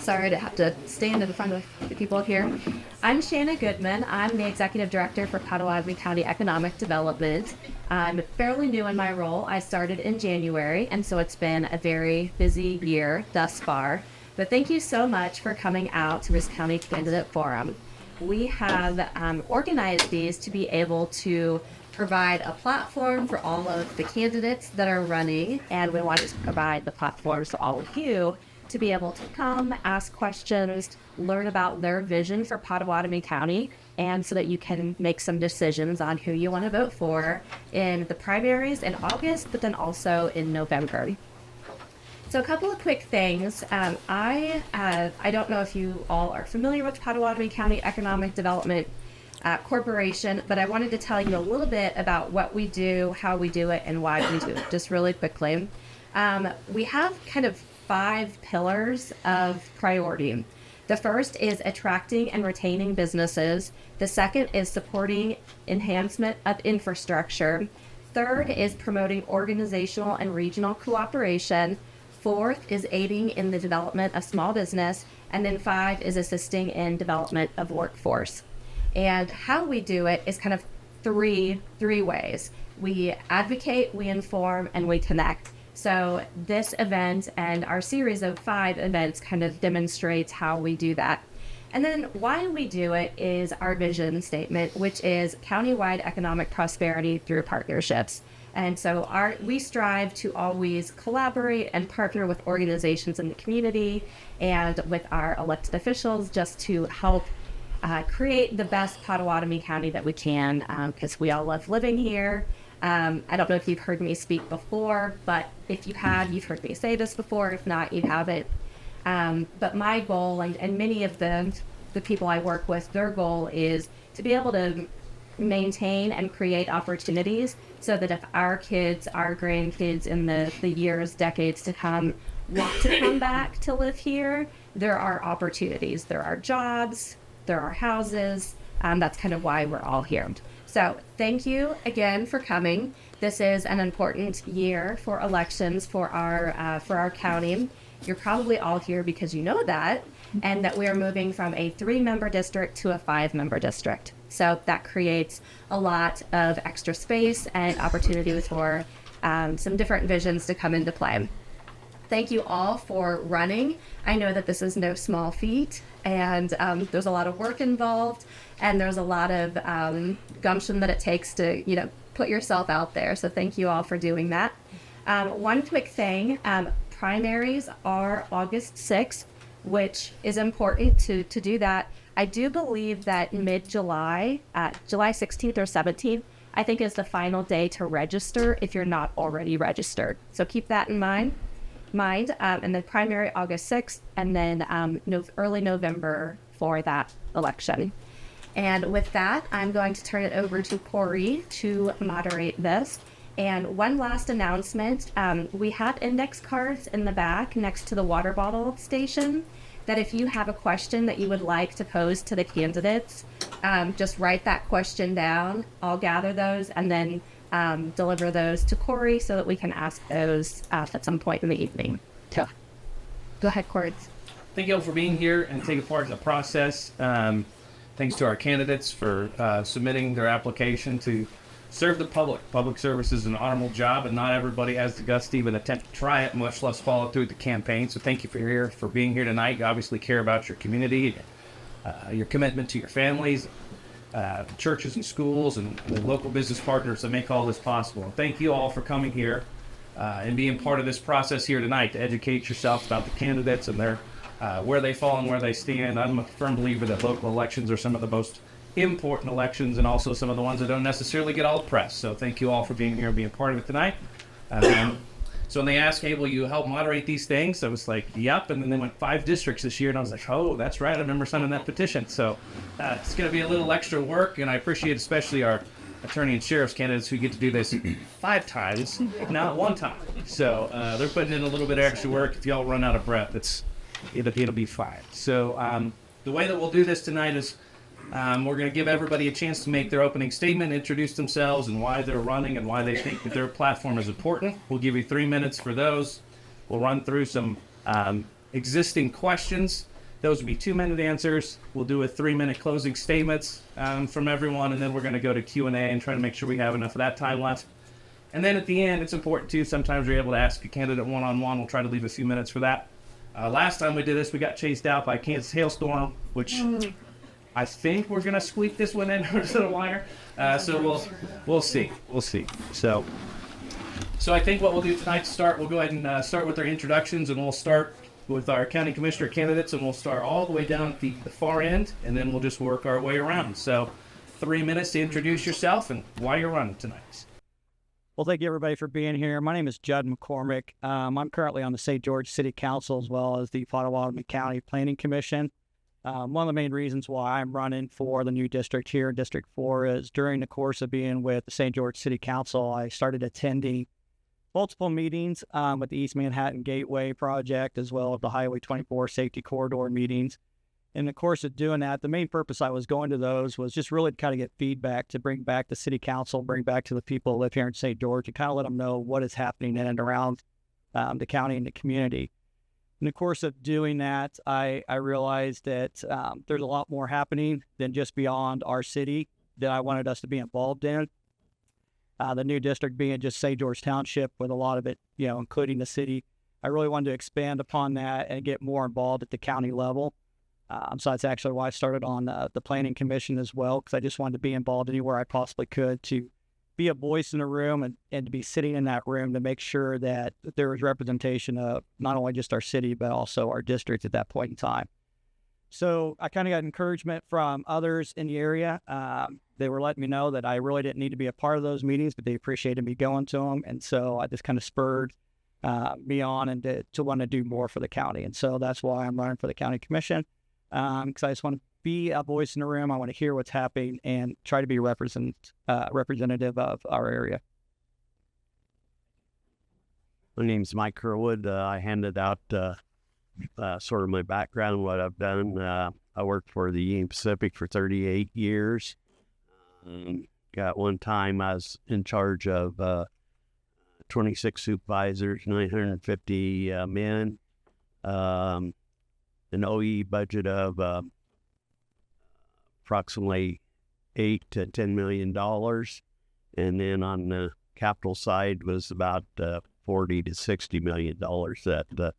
Sorry to have to stand in front of the people here. I'm Shanna Goodman. I'm the Executive Director for Pottawatomie County Economic Development. I'm fairly new in my role. I started in January, and so it's been a very busy year thus far. But thank you so much for coming out to Risk County Candidate Forum. We have organized these to be able to provide a platform for all of the candidates that are running, and we wanted to provide the platforms to all of you to be able to come, ask questions, learn about their vision for Pottawatomie County, and so that you can make some decisions on who you want to vote for in the primaries in August, but then also in November. So a couple of quick things. I don't know if you all are familiar with Pottawatomie County Economic Development Corporation, but I wanted to tell you a little bit about what we do, how we do it, and why we do it, just really quickly. We have kind of 5 pillars of priority. The first is attracting and retaining businesses. The second is supporting enhancement of infrastructure. Third is promoting organizational and regional cooperation. Fourth is aiding in the development of small business. And then 5 is assisting in development of workforce. And how we do it is kind of three ways. We advocate, we inform, and we connect. So this event and our series of 5 events kind of demonstrates how we do that. And then why we do it is our vision statement, which is countywide economic prosperity through partnerships. And so we strive to always collaborate and partner with organizations in the community and with our elected officials just to help create the best Pottawatomie County that we can, because we all love living here. I don't know if you've heard me speak before, but if you have, you've heard me say this before. If not, you haven't. But my goal, and many of the people I work with, their goal is to be able to maintain and create opportunities so that if our kids, our grandkids in the years, decades to come want to come back to live here, there are opportunities. There are jobs, there are houses. That's kind of why we're all here. So thank you again for coming. This is an important year for elections for our county. You're probably all here because you know that, and that we are moving from a 3-member district to a 5-member district. So that creates a lot of extra space and opportunities for some different visions to come into play. Thank you all for running. I know that this is no small feat, and there's a lot of work involved, and there's a lot of gumption that it takes to, put yourself out there. So thank you all for doing that. One quick thing, primaries are August 6th, which is important to do that. I do believe that mid-July, July 16th or 17th, I think is the final day to register if you're not already registered. So keep that in mind. And then primary August 6th, and then early November for that election. And with that, I'm going to turn it over to Corey to moderate this. And one last announcement, we have index cards in the back next to the water bottle station that if you have a question that you would like to pose to the candidates, just write that question down. I'll gather those and then deliver those to Corey so that we can ask those at some point in the evening. So, go ahead, Corey. Thank you all for being here and taking part in the process. Thanks to our candidates for submitting their application to serve the public. Public service is an honorable job, and not everybody has the guts to even attempt to try it, much less follow through the campaign. So thank you for being here tonight. You obviously care about your community, your commitment to your families, churches and schools, and the local business partners that make all this possible. Thank you all for coming here and being part of this process here tonight to educate yourself about the candidates and their where they fall and where they stand. I'm a firm believer that local elections are some of the most important elections and also some of the ones that don't necessarily get all the press. So thank you all for being here and being part of it tonight. So when they asked, hey, will you help moderate these things? I was like, yep. And then they went 5 districts this year, and I was like, oh, that's right. I remember signing that petition. So it's going to be a little extra work, and I appreciate especially our attorney and sheriff's candidates who get to do this 5 times, not 1 time. So they're putting in a little bit of extra work. If y'all run out of breath, it'll be fine. So the way that we'll do this tonight is we're going to give everybody a chance to make their opening statement, introduce themselves and why they're running and why they think that their platform is important. We'll give you 3 minutes for those. We'll run through some existing questions Those will be 2-minute answers. We'll do a 3-minute closing statements from everyone, and then we're going to go to Q&A and try to make sure we have enough of that time left. And then at the end, it's important too, sometimes you're able to ask a candidate one-on-one. We'll try to leave a few minutes for that. Last time we did this, we got chased out by a Kansas hailstorm, which I think we're going to squeak this one in to the wire. So we'll see. We'll see. So I think what we'll do tonight to start, we'll go ahead and start with our introductions, and we'll start with our county commissioner candidates, and we'll start all the way down at the far end, and then we'll just work our way around. So 3 minutes to introduce yourself and why you're running tonight. Well, thank you, everybody, for being here. My name is Judd McCormick. I'm currently on the St. George City Council as well as the Pottawatomie County Planning Commission. One of the main reasons why I'm running for the new district here in District 4 is during the course of being with the St. George City Council, I started attending multiple meetings with the East Manhattan Gateway Project as well as the Highway 24 Safety Corridor meetings. In the course of doing that, the main purpose I was going to those was just really to kind of get feedback, to bring back the city council, bring back to the people who live here in St. George, and kind of let them know what is happening in and around the county and the community. In the course of doing that, I realized that there's a lot more happening than just beyond our city that I wanted us to be involved in. The new district being just St. George Township with a lot of it, including the city. I really wanted to expand upon that and get more involved at the county level. So that's actually why I started on the Planning Commission as well, because I just wanted to be involved anywhere I possibly could to be a voice in the room and to be sitting in that room to make sure that there was representation of not only just our city, but also our district at that point in time. So I kind of got encouragement from others in the area. They were letting me know that I really didn't need to be a part of those meetings, but they appreciated me going to them. And so I just kind of spurred me on and to want to do more for the county. And so that's why I'm running for the county commission, because I just want to be a voice in the room. I want to hear what's happening and try to be representative of our area. My name's Mike Kerwood. I handed out sort of my background, what I've done. I worked for the Union Pacific for 38 years. Got one time I was in charge of 26 supervisors, 950 men, an OE budget of approximately $8 to $10 million. And then on the capital side was about $40 to $60 million that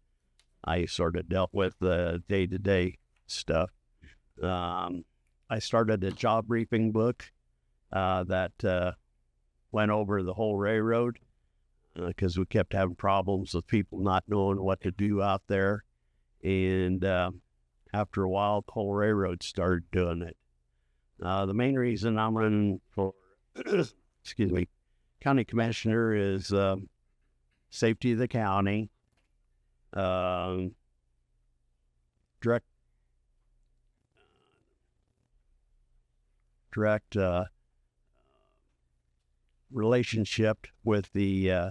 I sort of dealt with the day-to-day stuff. I started a job briefing book that went over the whole railroad because we kept having problems with people not knowing what to do out there. And after a while, the whole railroad started doing it. The main reason I'm running for, county commissioner is safety of the county, direct relationship with the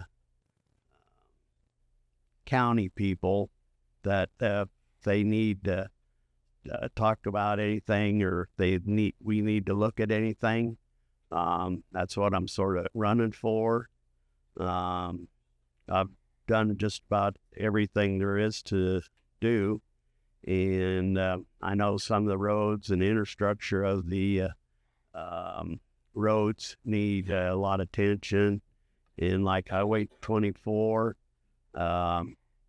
county people, that they need to talk about anything or we need to look at anything. That's what I'm sort of running for. I've done just about everything there is to do, and I know some of the roads and infrastructure of the roads need a lot of attention, and like Highway 24,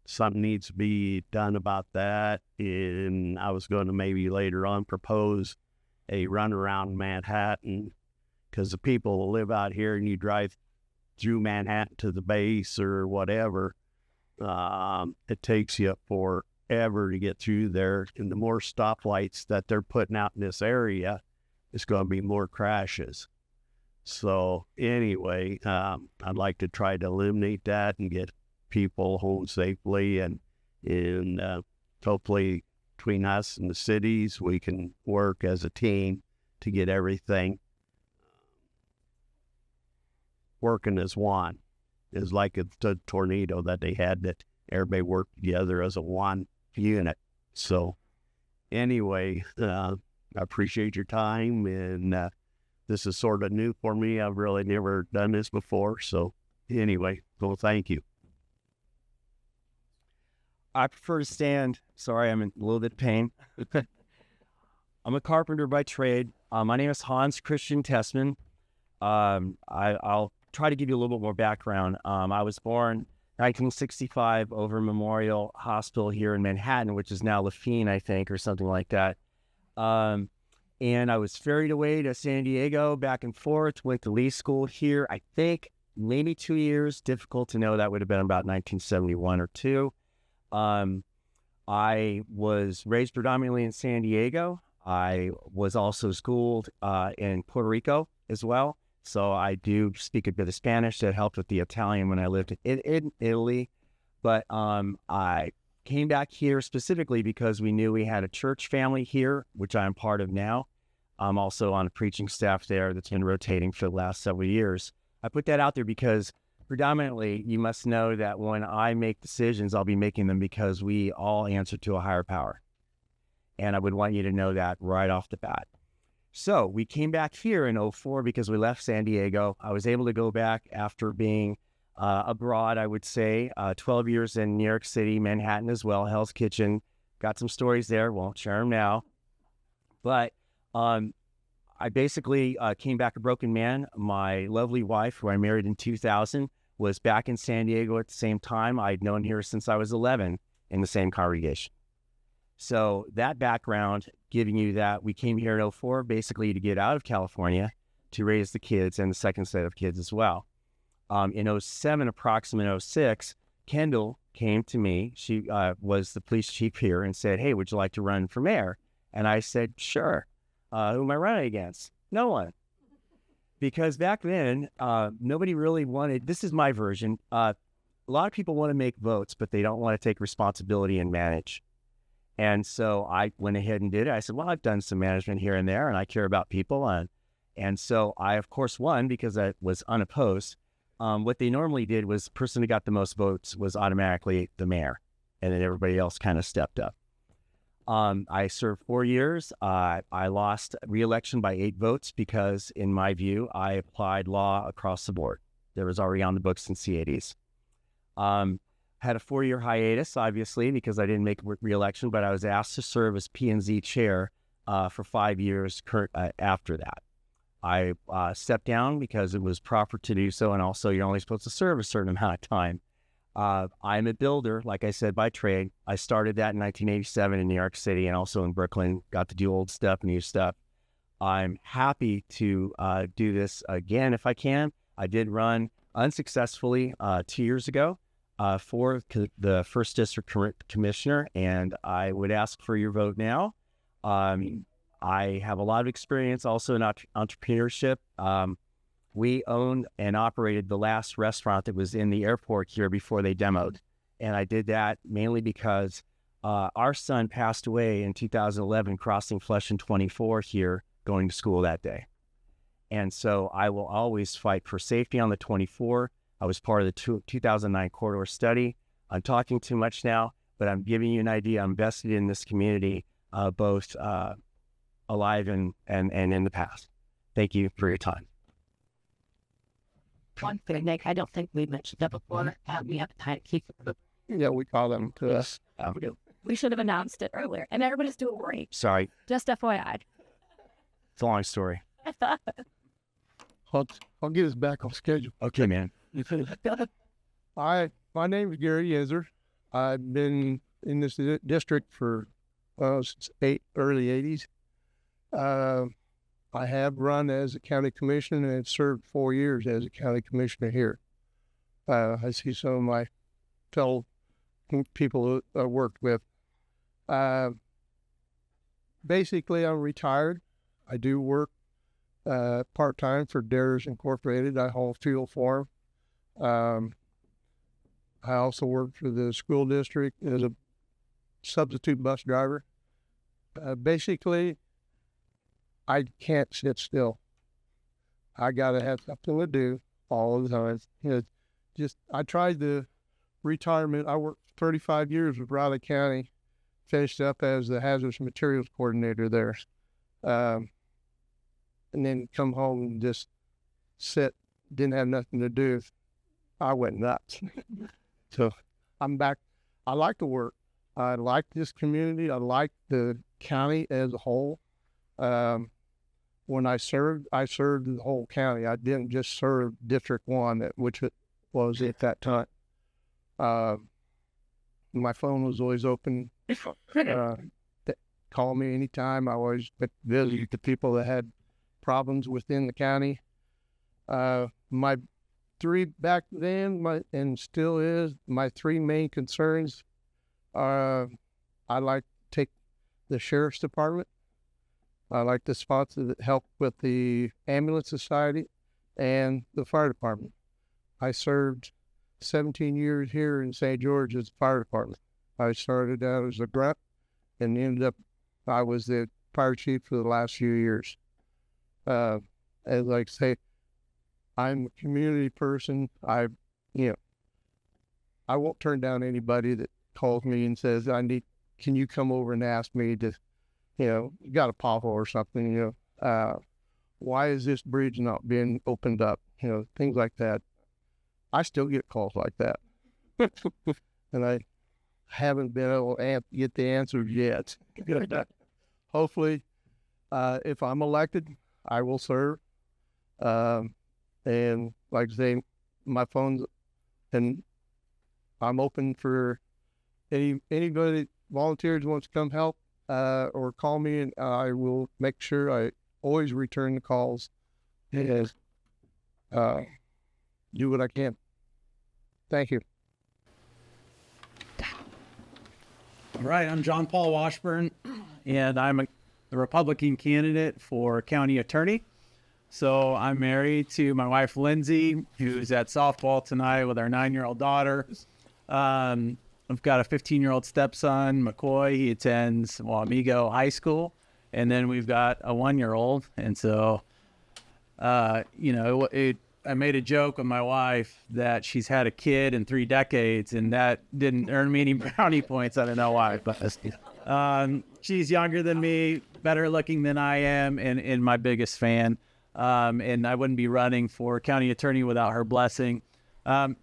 something needs to be done about that. And I was going to maybe later on propose a run around Manhattan, because the people who live out here and you drive through Manhattan to the base or whatever, it takes you forever to get through there. And the more stoplights that they're putting out in this area, it's going to be more crashes. So anyway, I'd like to try to eliminate that and get people home safely, and hopefully between us and the cities, we can work as a team to get everything working as one. It's like a tornado that they had, that everybody worked together as a one unit. So anyway, I appreciate your time, and this is sort of new for me. I've really never done this before. So anyway, well, thank you. I prefer to stand. Sorry, I'm in a little bit of pain. I'm a carpenter by trade. My name is Hans Christian Tessman. I'll try to give you a little bit more background. I was born 1965 over Memorial Hospital here in Manhattan, which is now Lafine, I think, or something like that. And I was ferried away to San Diego, back and forth, went to Lee School here, I think maybe 2 years, difficult to know. That would have been about 1971 or 2. I was raised predominantly in San Diego. I was also schooled in Puerto Rico as well. So I do speak a bit of Spanish. That helped with the Italian when I lived in Italy. But I came back here specifically because we knew we had a church family here, which I'm part of now. I'm also on a preaching staff there that's been rotating for the last several years. I put that out there because predominantly you must know that when I make decisions, I'll be making them because we all answer to a higher power. And I would want you to know that right off the bat. So we came back here in 2004 because we left San Diego. I was able to go back after being abroad, I would say, 12 years in New York City, Manhattan as well, Hell's Kitchen. Got some stories there, won't share them now. But I basically came back a broken man. My lovely wife, who I married in 2000, was back in San Diego at the same time. I'd known her since I was 11 in the same congregation. So that background, giving you that, we came here in 2004 basically to get out of California to raise the kids and the second set of kids as well. In 2007, approximately 2006, Kendall came to me. She was the police chief here and said, "Hey, would you like to run for mayor?" And I said, "Sure." Who am I running against? No one. Because back then, nobody really wanted, this is my version, a lot of people want to make votes, but they don't want to take responsibility and manage. And so I went ahead and did it. I said, well, I've done some management here and there, and I care about people. And so I, of course, won because I was unopposed. What they normally did was the person who got the most votes was automatically the mayor, and then everybody else kind of stepped up. I served 4 years. I lost re-election by 8 votes because, in my view, I applied law across the board. There was already on the books since the 80s. Had a 4-year hiatus, obviously, because I didn't make re-election, but I was asked to serve as P&Z chair for 5 years after that. I stepped down because it was proper to do so, and also you're only supposed to serve a certain amount of time. I'm a builder, like I said, by trade. I started that in 1987 in New York City and also in Brooklyn. Got to do old stuff, new stuff. I'm happy to do this again if I can. I did run unsuccessfully 2 years ago for the First District Commissioner, and I would ask for your vote now. I have a lot of experience also in entrepreneurship. We owned and operated the last restaurant that was in the airport here before they demoed. And I did that mainly because our son passed away in 2011, crossing Flushing 24 here, going to school that day. And so I will always fight for safety on the 24. I was part of the 2009 corridor study. I'm talking too much now, but I'm giving you an idea. I'm vested in this community, both alive and in the past. Thank you for your time. One thing, Nick, I don't think we mentioned that before. We have to keep it. Yeah, we call them to us. We should have announced it earlier, and everybody's doing great. Sorry, Just FYI. it's a long story. I'll get us back on schedule. Okay, man. My name is Gary Yenzer. I've been in this district for since early 80s. I have run as a county commissioner and have served 4 years as a county commissioner here. I see some of my fellow people I worked with. Basically, I'm retired. I do work part-time for Dares Incorporated. I haul fuel for them. I also work for the school district as a substitute bus driver. Basically, I can't sit still. I gotta have something to do all the time. I tried the retirement. I worked 35 years with Riley County, finished up as the hazardous materials coordinator there, and then come home and just sit. Didn't have nothing to do. I went nuts. So I'm back. I like to work. I like this community. I like the county as a whole. When I served the whole county. I didn't just serve District 1, which it was at that time. My phone was always open. Call me anytime. I always visit the people that had problems within the county. My three back then, and still is, my three main concerns are I like to take the sheriff's department. I like to sponsor the help with the ambulance society and the fire department. I served 17 years here in St. George as a fire department. I started out as a grunt and ended up, I was the fire chief for the last few years. As I say, I'm a community person. I won't turn down anybody that calls me and says, can you come over and ask me to, you got a pothole or something, why is this bridge not being opened up? Things like that. I still get calls like that. And I haven't been able to get the answers yet. Hopefully, if I'm elected, I will serve. And like I say, my phone's, and I'm open for anybody that volunteers wants to come help or call me, and I will make sure I always return the calls and do what I can. Thank you. All right, I'm John Paul Washburn, and I'm the Republican candidate for county attorney. So I'm married to my wife, Lindsay, who's at softball tonight with our 9-year-old daughter. I've got a 15-year-old stepson, McCoy. He attends Wamego High School. And then we've got a 1-year-old. And so, I made a joke with my wife that she's had a kid in 3 decades, and that didn't earn me any brownie points. I don't know why, but she's younger than me, better looking than I am, and my biggest fan. And I wouldn't be running for county attorney without her blessing.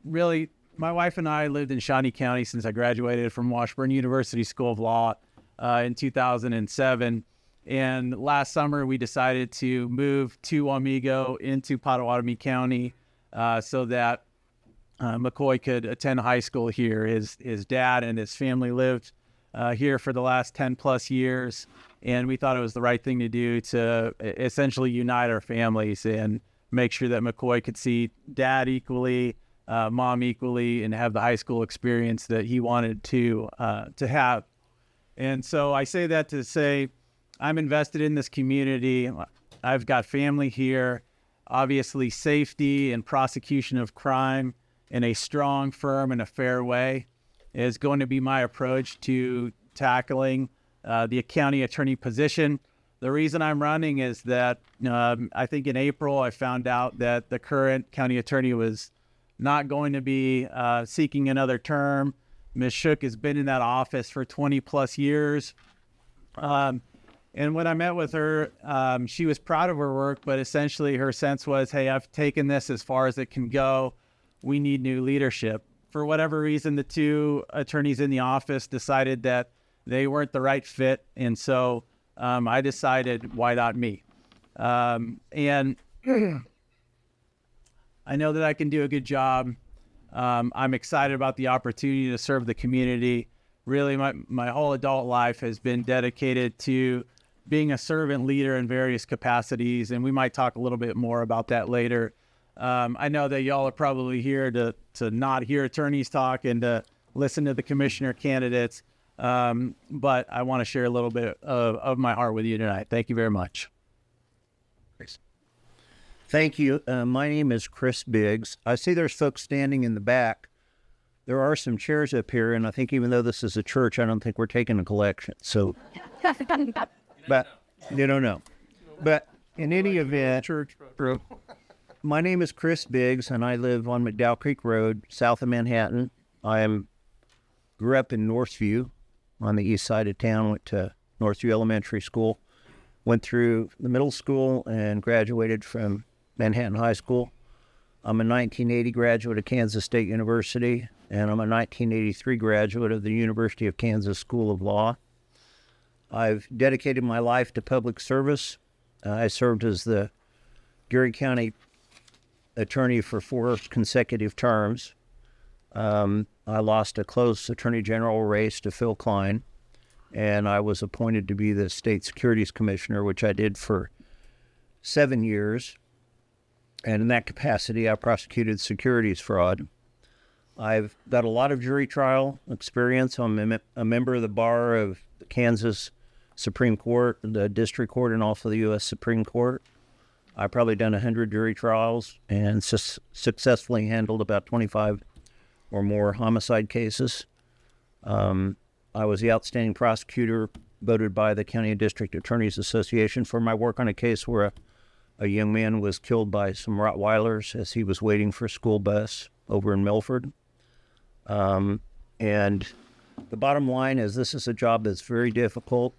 Really, my wife and I lived in Shawnee County since I graduated from Washburn University School of Law in 2007. And last summer, we decided to move to Wamego into Pottawatomie County so that McCoy could attend high school here. His dad and his family lived here for the last 10 plus years. And we thought it was the right thing to do to essentially unite our families and make sure that McCoy could see dad equally, mom equally, and have the high school experience that he wanted to have. And so I say that to say I'm invested in this community. I've got family here. Obviously, safety and prosecution of crime in a strong, firm, and a fair way is going to be my approach to tackling the county attorney position. The reason I'm running is that I think in April I found out that the current county attorney was not going to be seeking another term. Ms. Shook has been in that office for 20 plus years. And when I met with her, she was proud of her work, but essentially her sense was, hey, I've taken this as far as it can go. We need new leadership. For whatever reason, the 2 attorneys in the office decided that they weren't the right fit. And so I decided, why not me? And I know that I can do a good job. I'm excited about the opportunity to serve the community. Really, my whole adult life has been dedicated to being a servant leader in various capacities, and we might talk a little bit more about that later. I know that y'all are probably here to not hear attorneys talk and to listen to the commissioner candidates, but I want to share a little bit of my heart with you tonight. Thank you very much. Thank you. My name is Chris Biggs. I see there's folks standing in the back. There are some chairs up here, and I think even though this is a church, I don't think we're taking a collection. So, but you don't know. But in any event, my name is Chris Biggs, and I live on McDowell Creek Road, south of Manhattan. Grew up in Northview on the east side of town, went to Northview Elementary School, went through the middle school, and graduated from Manhattan High School. I'm a 1980 graduate of Kansas State University, and I'm a 1983 graduate of the University of Kansas School of Law. I've dedicated my life to public service. I served as the Geary County attorney for 4 consecutive terms. I lost a close attorney general race to Phil Klein, and I was appointed to be the state securities commissioner, which I did for 7 years. And in that capacity, I prosecuted securities fraud. I've got a lot of jury trial experience. I'm a member of the bar of the Kansas Supreme Court, the District Court, and also the U.S. Supreme Court. I've probably done 100 jury trials and successfully handled about 25 or more homicide cases. I was the outstanding prosecutor voted by the County and District Attorneys Association for my work on a case where a young man was killed by some Rottweilers as he was waiting for a school bus over in Milford. And the bottom line is this is a job that's very difficult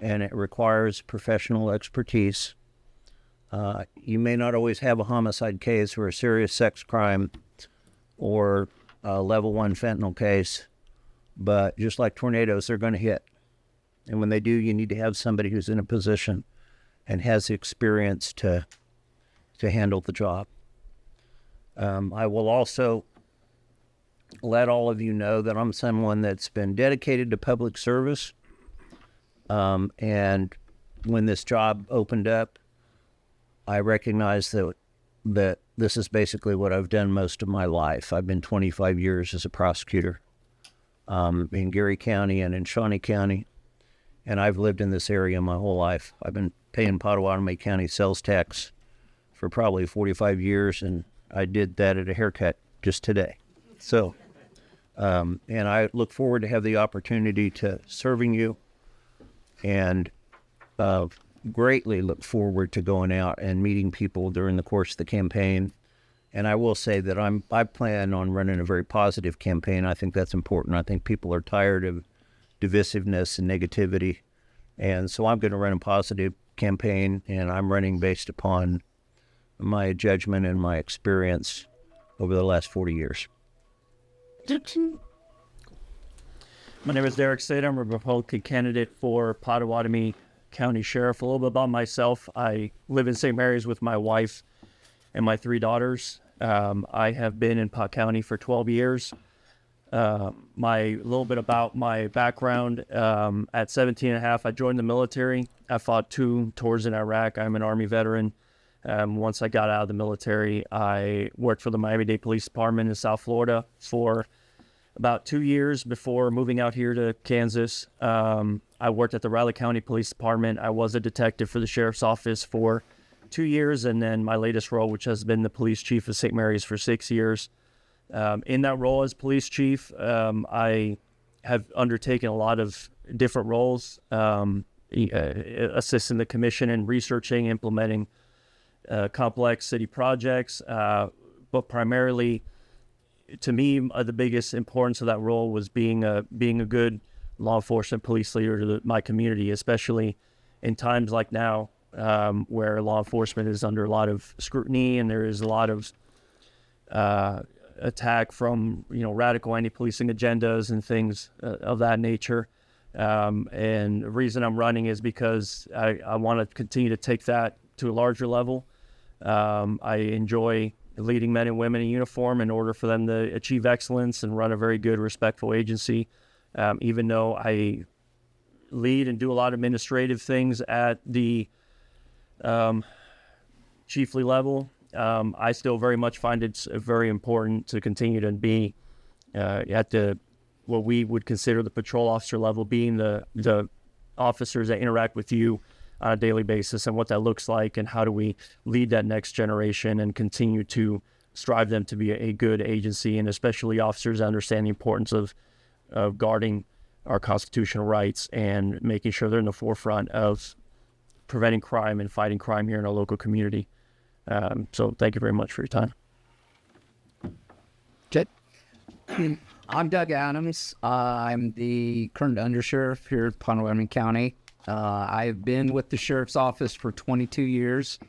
and it requires professional expertise. You may not always have a homicide case or a serious sex crime or a level 1 fentanyl case, but just like tornadoes, they're going to hit. And when they do, you need to have somebody who's in a position and has the experience to handle the job. I will also let all of you know that I'm someone that's been dedicated to public service. And when this job opened up, I recognized that this is basically what I've done most of my life. I've been 25 years as a prosecutor in Geary County and in Shawnee County, and I've lived in this area my whole life. I've been paying Pottawatomie County sales tax for probably 45 years, and I did that at a haircut just today. So, and I look forward to have the opportunity to serving you, and greatly look forward to going out and meeting people during the course of the campaign. And I will say that I plan on running a very positive campaign. I think that's important. I think people are tired of divisiveness and negativity. And so I'm going to run a positive campaign, and I'm running based upon my judgment and my experience over the last 40 years. My name is Derek Sada. I'm a Republican candidate for Pottawatomie County Sheriff. A little bit about myself. I live in St. Mary's with my wife and my 3 daughters. I have been in Pot County for 12 years. A little bit about my background. At 17 and a half, I joined the military. I fought 2 tours in Iraq. I'm an Army veteran. Once I got out of the military, I worked for the Miami-Dade Police Department in South Florida for about 2 years before moving out here to Kansas. I worked at the Riley County Police Department. I was a detective for the Sheriff's Office for 2 years, and then my latest role, which has been the Police Chief of St. Mary's for 6 years. In that role as Police Chief, I have undertaken a lot of different roles, assisting the Commission in researching, implementing complex city projects, but primarily, to me, the biggest importance of that role was being a good law enforcement police leader to my community, especially in times like now, where law enforcement is under a lot of scrutiny and there is a lot of attack from radical anti-policing agendas and things of that nature. And the reason I'm running is because I want to continue to take that to a larger level. I enjoy leading men and women in uniform in order for them to achieve excellence and run a very good, respectful agency. Even though I lead and do a lot of administrative things at the chiefly level, I still very much find it very important to continue to be at what we would consider the patrol officer level, being the officers that interact with you on a daily basis, and what that looks like, and how do we lead that next generation and continue to strive them to be a good agency, and especially officers that understand the importance of guarding our constitutional rights and making sure they're in the forefront of preventing crime and fighting crime here in our local community. So thank you very much for your time. I'm Doug Adams. I'm the current undersheriff here at Pottawatomie County. I've been with the sheriff's office for 22 years.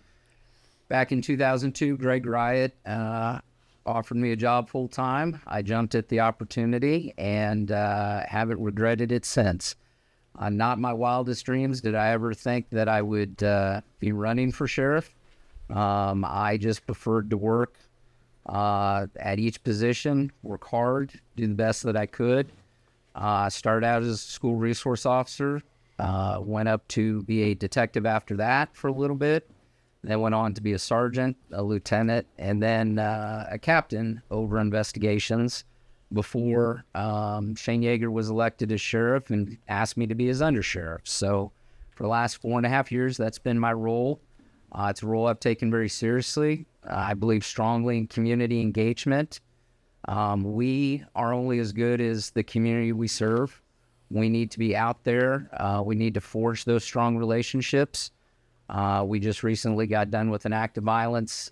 Back in 2002, Greg Riot offered me a job full time. I jumped at the opportunity and haven't regretted it since. Not my wildest dreams did I ever think that I would be running for sheriff. I just preferred to work at each position, work hard, do the best that I could. Started out as a school resource officer, went up to be a detective after that for a little bit, then went on to be a sergeant, a lieutenant, and then a captain over investigations before Shane Yeager was elected as sheriff and asked me to be his undersheriff. So for the last 4.5 years, that's been my role. It's a role I've taken very seriously. I believe strongly in community engagement. We are only as good as the community we serve. We need to be out there. We need to forge those strong relationships. We just recently got done with an act of violence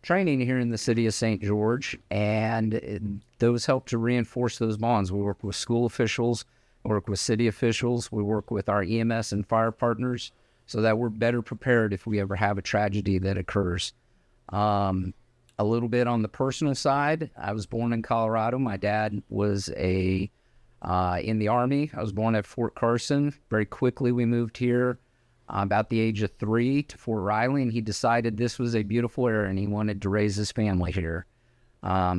training here in the city of St. George, and those help to reinforce those bonds. We work with school officials, we work with city officials, we work with our EMS and fire partners so that we're better prepared if we ever have a tragedy that occurs. A little bit on the personal side, I was born in Colorado. My dad was in the Army. I was born at Fort Carson. Very quickly we moved here about the age of 3 to Fort Riley, and he decided this was a beautiful area and he wanted to raise his family here.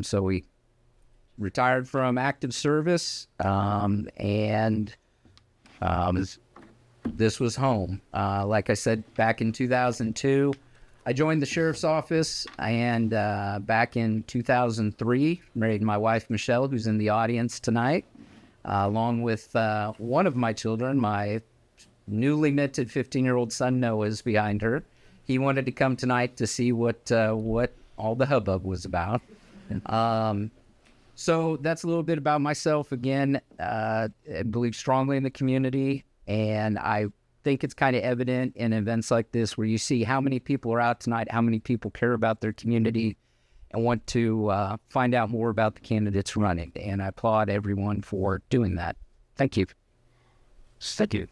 So we retired from active service, and this was home. Like I said, back in 2002, I joined the sheriff's office, and back in 2003, married my wife, Michelle, who's in the audience tonight, along with one of my children. My newly minted 15-year-old son, Noah, is behind her. He wanted to come tonight to see what all the hubbub was about. So that's a little bit about myself. Again, I believe strongly in the community, and I think it's kind of evident in events like this where you see how many people are out tonight, how many people care about their community and want to find out more about the candidates running. And I applaud everyone for doing that. Thank you. Thank you.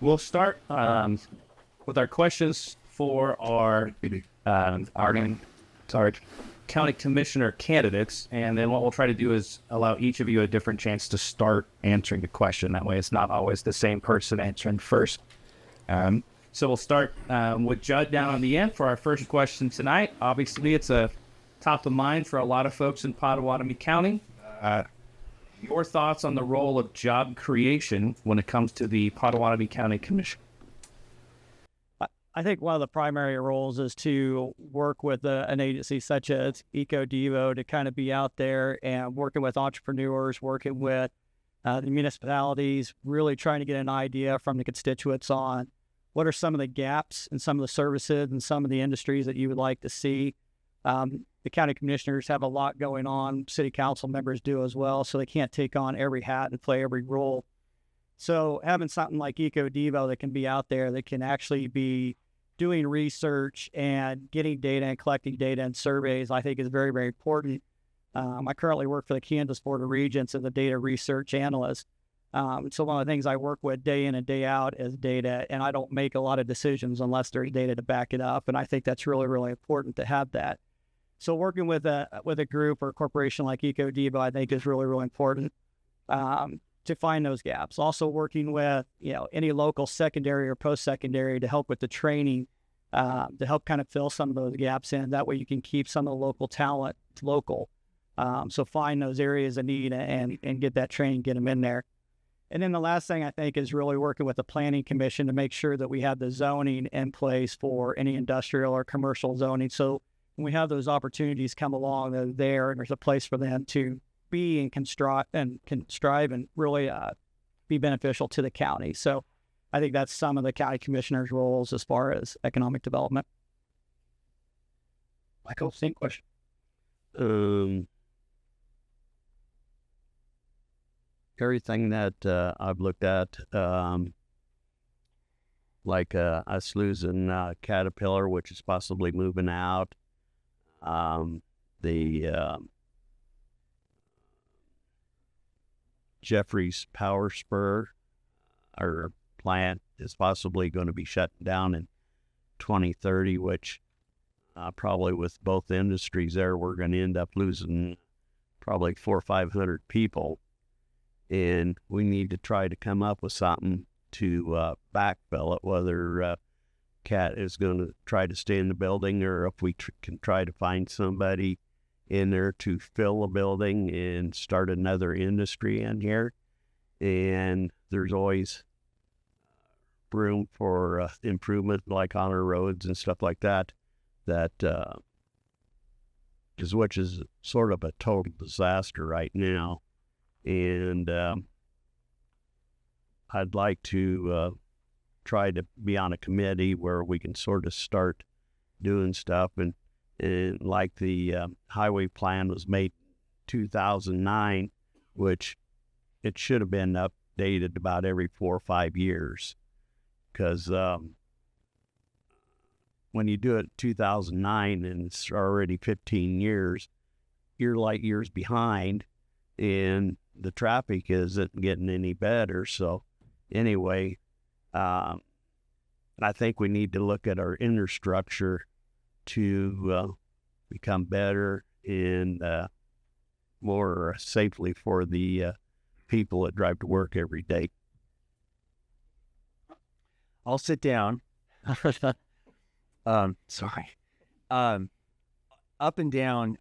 We'll start with our questions for our county commissioner candidates, and then what we'll try to do is allow each of you a different chance to start answering the question. That way it's not always the same person answering first. So we'll start with Judd down on the end for our first question tonight. Obviously, it's a top of mind for a lot of folks in Pottawatomie County. Your thoughts on the role of job creation when it comes to the Pottawatomie County Commission? I think one of the primary roles is to work with an agency such as EcoDevo to kind of be out there and working with entrepreneurs, working with the municipalities, really trying to get an idea from the constituents on what are some of the gaps in some of the services and some of the industries that you would like to see. The county commissioners have a lot going on. City council members do as well, so they can't take on every hat and play every role. So having something like EcoDevo that can be out there, that can actually be doing research and getting data and collecting data and surveys, I think is very, very important. I currently work for the Kansas Board of Regents as a data research analyst. So one of the things I work with day in and day out is data, and I don't make a lot of decisions unless there's data to back it up. And I think that's really, really important to have that. So working with a group or a corporation like EcoDevo, I think is really, really important to find those gaps. Also working with, any local secondary or post-secondary to help with the training, to help kind of fill some of those gaps in. That way you can keep some of the local talent local. So find those areas of need and get that training, get them in there. And then the last thing I think is really working with the planning commission to make sure that we have the zoning in place for any industrial or commercial zoning. So when we have those opportunities come along, they're there and there's a place for them to be and can strive and really be beneficial to the county. So I think that's some of the county commissioners' roles as far as economic development. Michael, same question. Everything that I've looked at, like us losing Caterpillar, which is possibly moving out, the Jeffries Power Spur, our plant is possibly going to be shut down in 2030, which probably with both industries there, we're going to end up losing probably 400 or 500 people. And we need to try to come up with something to backfill it, whether Cat is going to try to stay in the building, or if we can try to find somebody in there to fill a building and start another industry in here. And there's always room for improvement, like on our roads and stuff like that, which is sort of a total disaster right now. And I'd like to try to be on a committee where we can sort of start doing stuff. And like the highway plan was made 2009, which it should have been updated about every 4 or 5 years. Because when you do it 2009 and it's already 15 years, you're light years behind, and the traffic isn't getting any better. So anyway, I think we need to look at our infrastructure to become better and more safely for the people that drive to work every day. I'll sit down. Sorry. Up and down,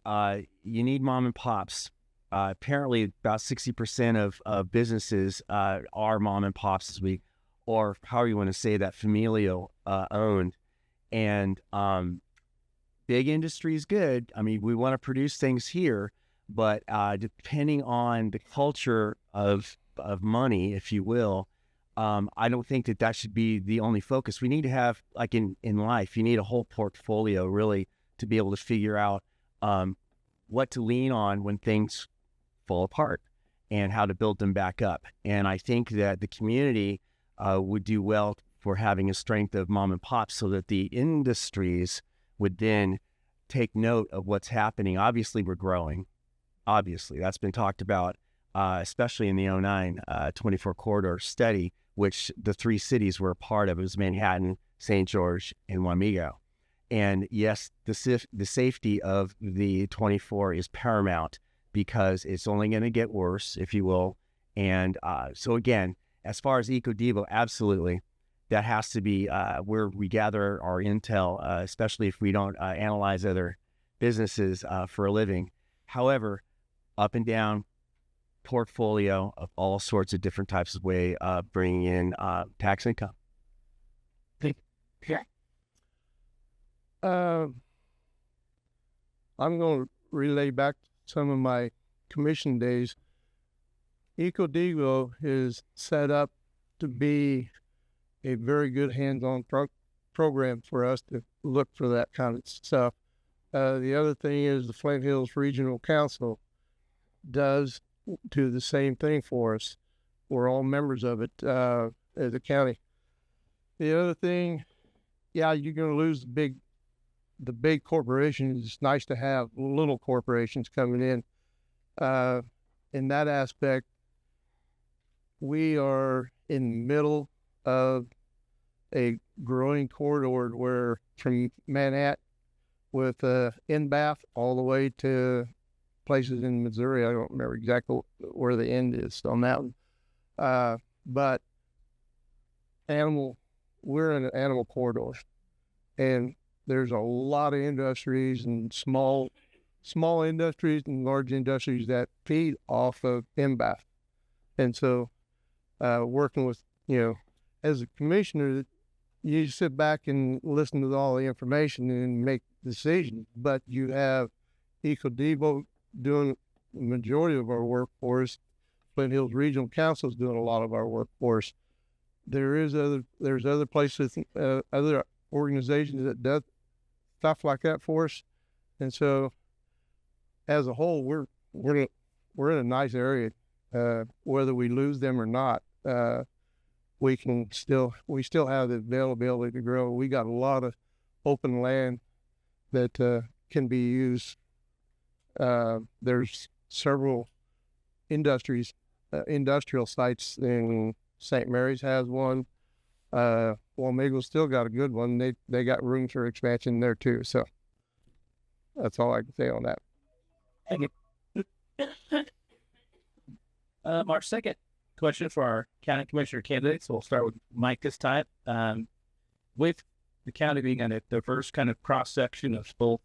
you need mom and pops. Apparently, about 60% of businesses are mom and pops, or how you want to say that, familial owned. And big industry is good. I mean, we want to produce things here, but depending on the culture of money, if you will, I don't think that should be the only focus. We need to have, like in life, you need a whole portfolio really to be able to figure out what to lean on when things fall apart and how to build them back up. And I think that the community would do well for having a strength of mom and pop, so that the industries would then take note of what's happening. Obviously, we're growing. Obviously, that's been talked about, especially in the 09 24 corridor study, which the 3 cities were a part of. It was Manhattan, St. George, and Wamego. And yes, the safety of the 24 is paramount, because it's only going to get worse, if you will. And so again, as far as EcoDevo, absolutely, that has to be where we gather our intel, especially if we don't analyze other businesses for a living. However, up and down portfolio of all sorts of different types of way of bringing in tax income. I'm going to relay back some of my commission days. EcoDevo is set up to be a very good hands-on program for us to look for that kind of stuff. The other thing is the Flint Hills Regional Council does do the same thing for us. We're all members of it as a county. The other thing, yeah, you're going to lose the big corporations. It's nice to have little corporations coming in. In that aspect, we are in the middle of a growing corridor where from Manhattan with NBAF all the way to places in Missouri. I don't remember exactly where the end is on that one. But we're in an animal corridor, and there's a lot of industries and small industries and large industries that feed off of NBAF. And so working with, as a commissioner, you sit back and listen to all the information and make decisions, but you have EcoDevo doing the majority of our work for us. Flint Hills Regional Council is doing a lot of our work for us. There's other places, other organizations that do stuff like that for us. And so as a whole, we're in a nice area. Whether we lose them or not, we still have the availability to grow. We got a lot of open land that can be used. There's several industrial sites in St. Mary's has one. Wamego's still got a good one. They got room for expansion there too. So That's all I can say on that. Thank you. Our second question for our county commissioner candidates. We'll start with Mike this time. With the county being a diverse kind of cross section of both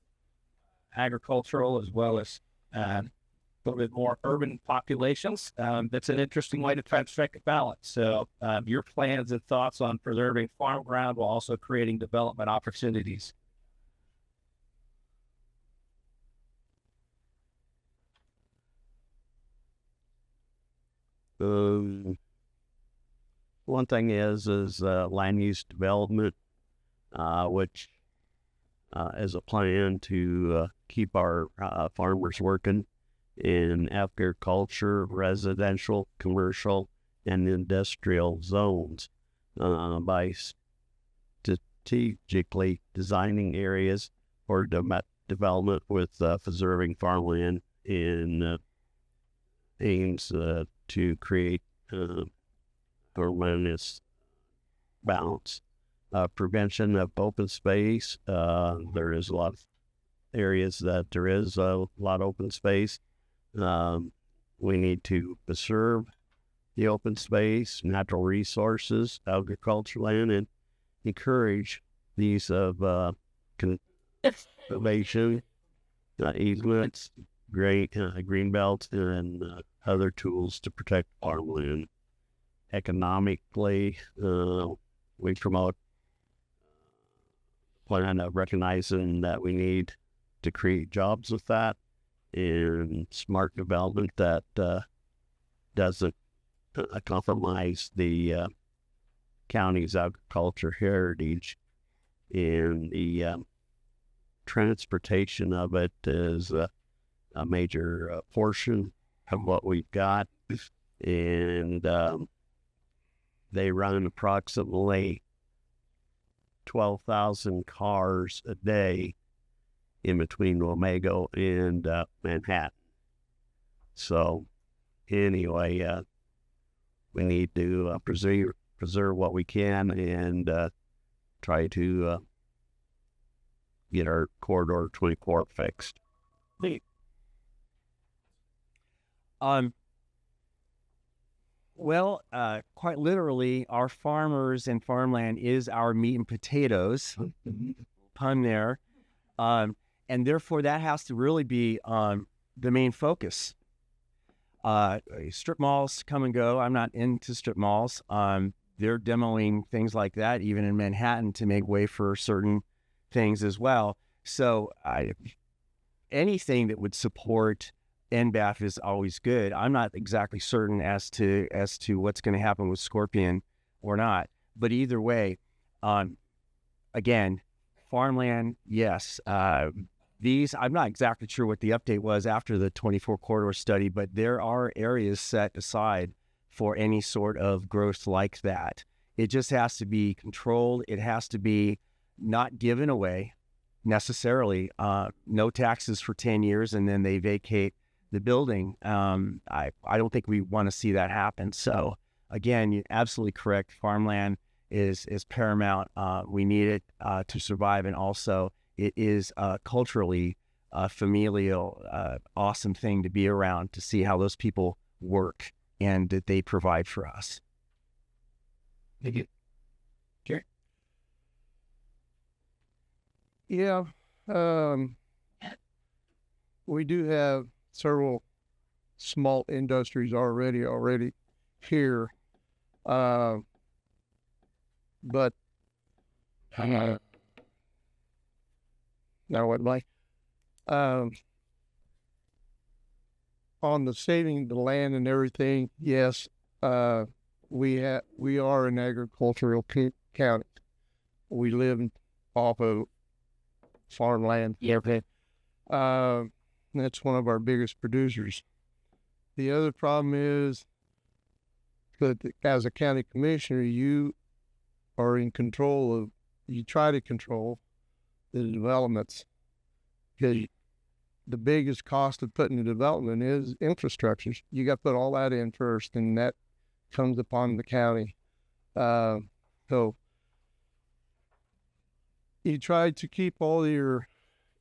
agricultural as well as a little bit more urban populations, that's an interesting way to try to strike a balance. So your plans and thoughts on preserving farm ground while also creating development opportunities. One thing is land use development, which is a plan to keep our farmers working in agriculture, residential, commercial, and industrial zones by strategically designing areas for development with preserving farmland in aims to create harmonious balance. Prevention of open space. There is a lot of areas that there is a lot of open space. We need to preserve the open space, natural resources, agricultural land, and encourage the use of conservation, easements, green belts, and other tools to protect farmland. Economically, we promote plan of recognizing that we need to create jobs with that and smart development that doesn't compromise the county's agriculture heritage, and the transportation of it is a major portion of what we've got, and they run approximately 12,000 cars a day in between Wamego and Manhattan. So anyway, we need to preserve what we can and try to get our corridor 24 fixed. Well, quite literally, our farmers and farmland is our meat and potatoes, pun there. And therefore, that has to really be the main focus. Strip malls come and go. I'm not into strip malls. They're demoing things like that, even in Manhattan, to make way for certain things as well. So anything that would support NBAF is always good. I'm not exactly certain as to what's going to happen with Scorpion or not. But either way, again, farmland, yes. These, I'm not exactly sure what the update was after the 24 corridor study, but there are areas set aside for any sort of growth like that. It just has to be controlled. It has to be not given away necessarily. No taxes for 10 years and then they vacate the building. I don't think we want to see that happen. So again, you're absolutely correct. Farmland is paramount. We need it to survive, and also it is culturally familial, awesome thing to be around, to see how those people work and that they provide for us. Thank you. Jerry? Yeah, we do have several small industries already here, but now what, Mike? On the saving the land and everything, yes, we are an agricultural county. We live off of farmland. Yeah. That's one of our biggest producers. The other problem is that as a county commissioner, you are in control of, you try to control the developments, because the biggest cost of putting the development is infrastructure. You got to put all that in first, and that comes upon the county. So you try to keep all your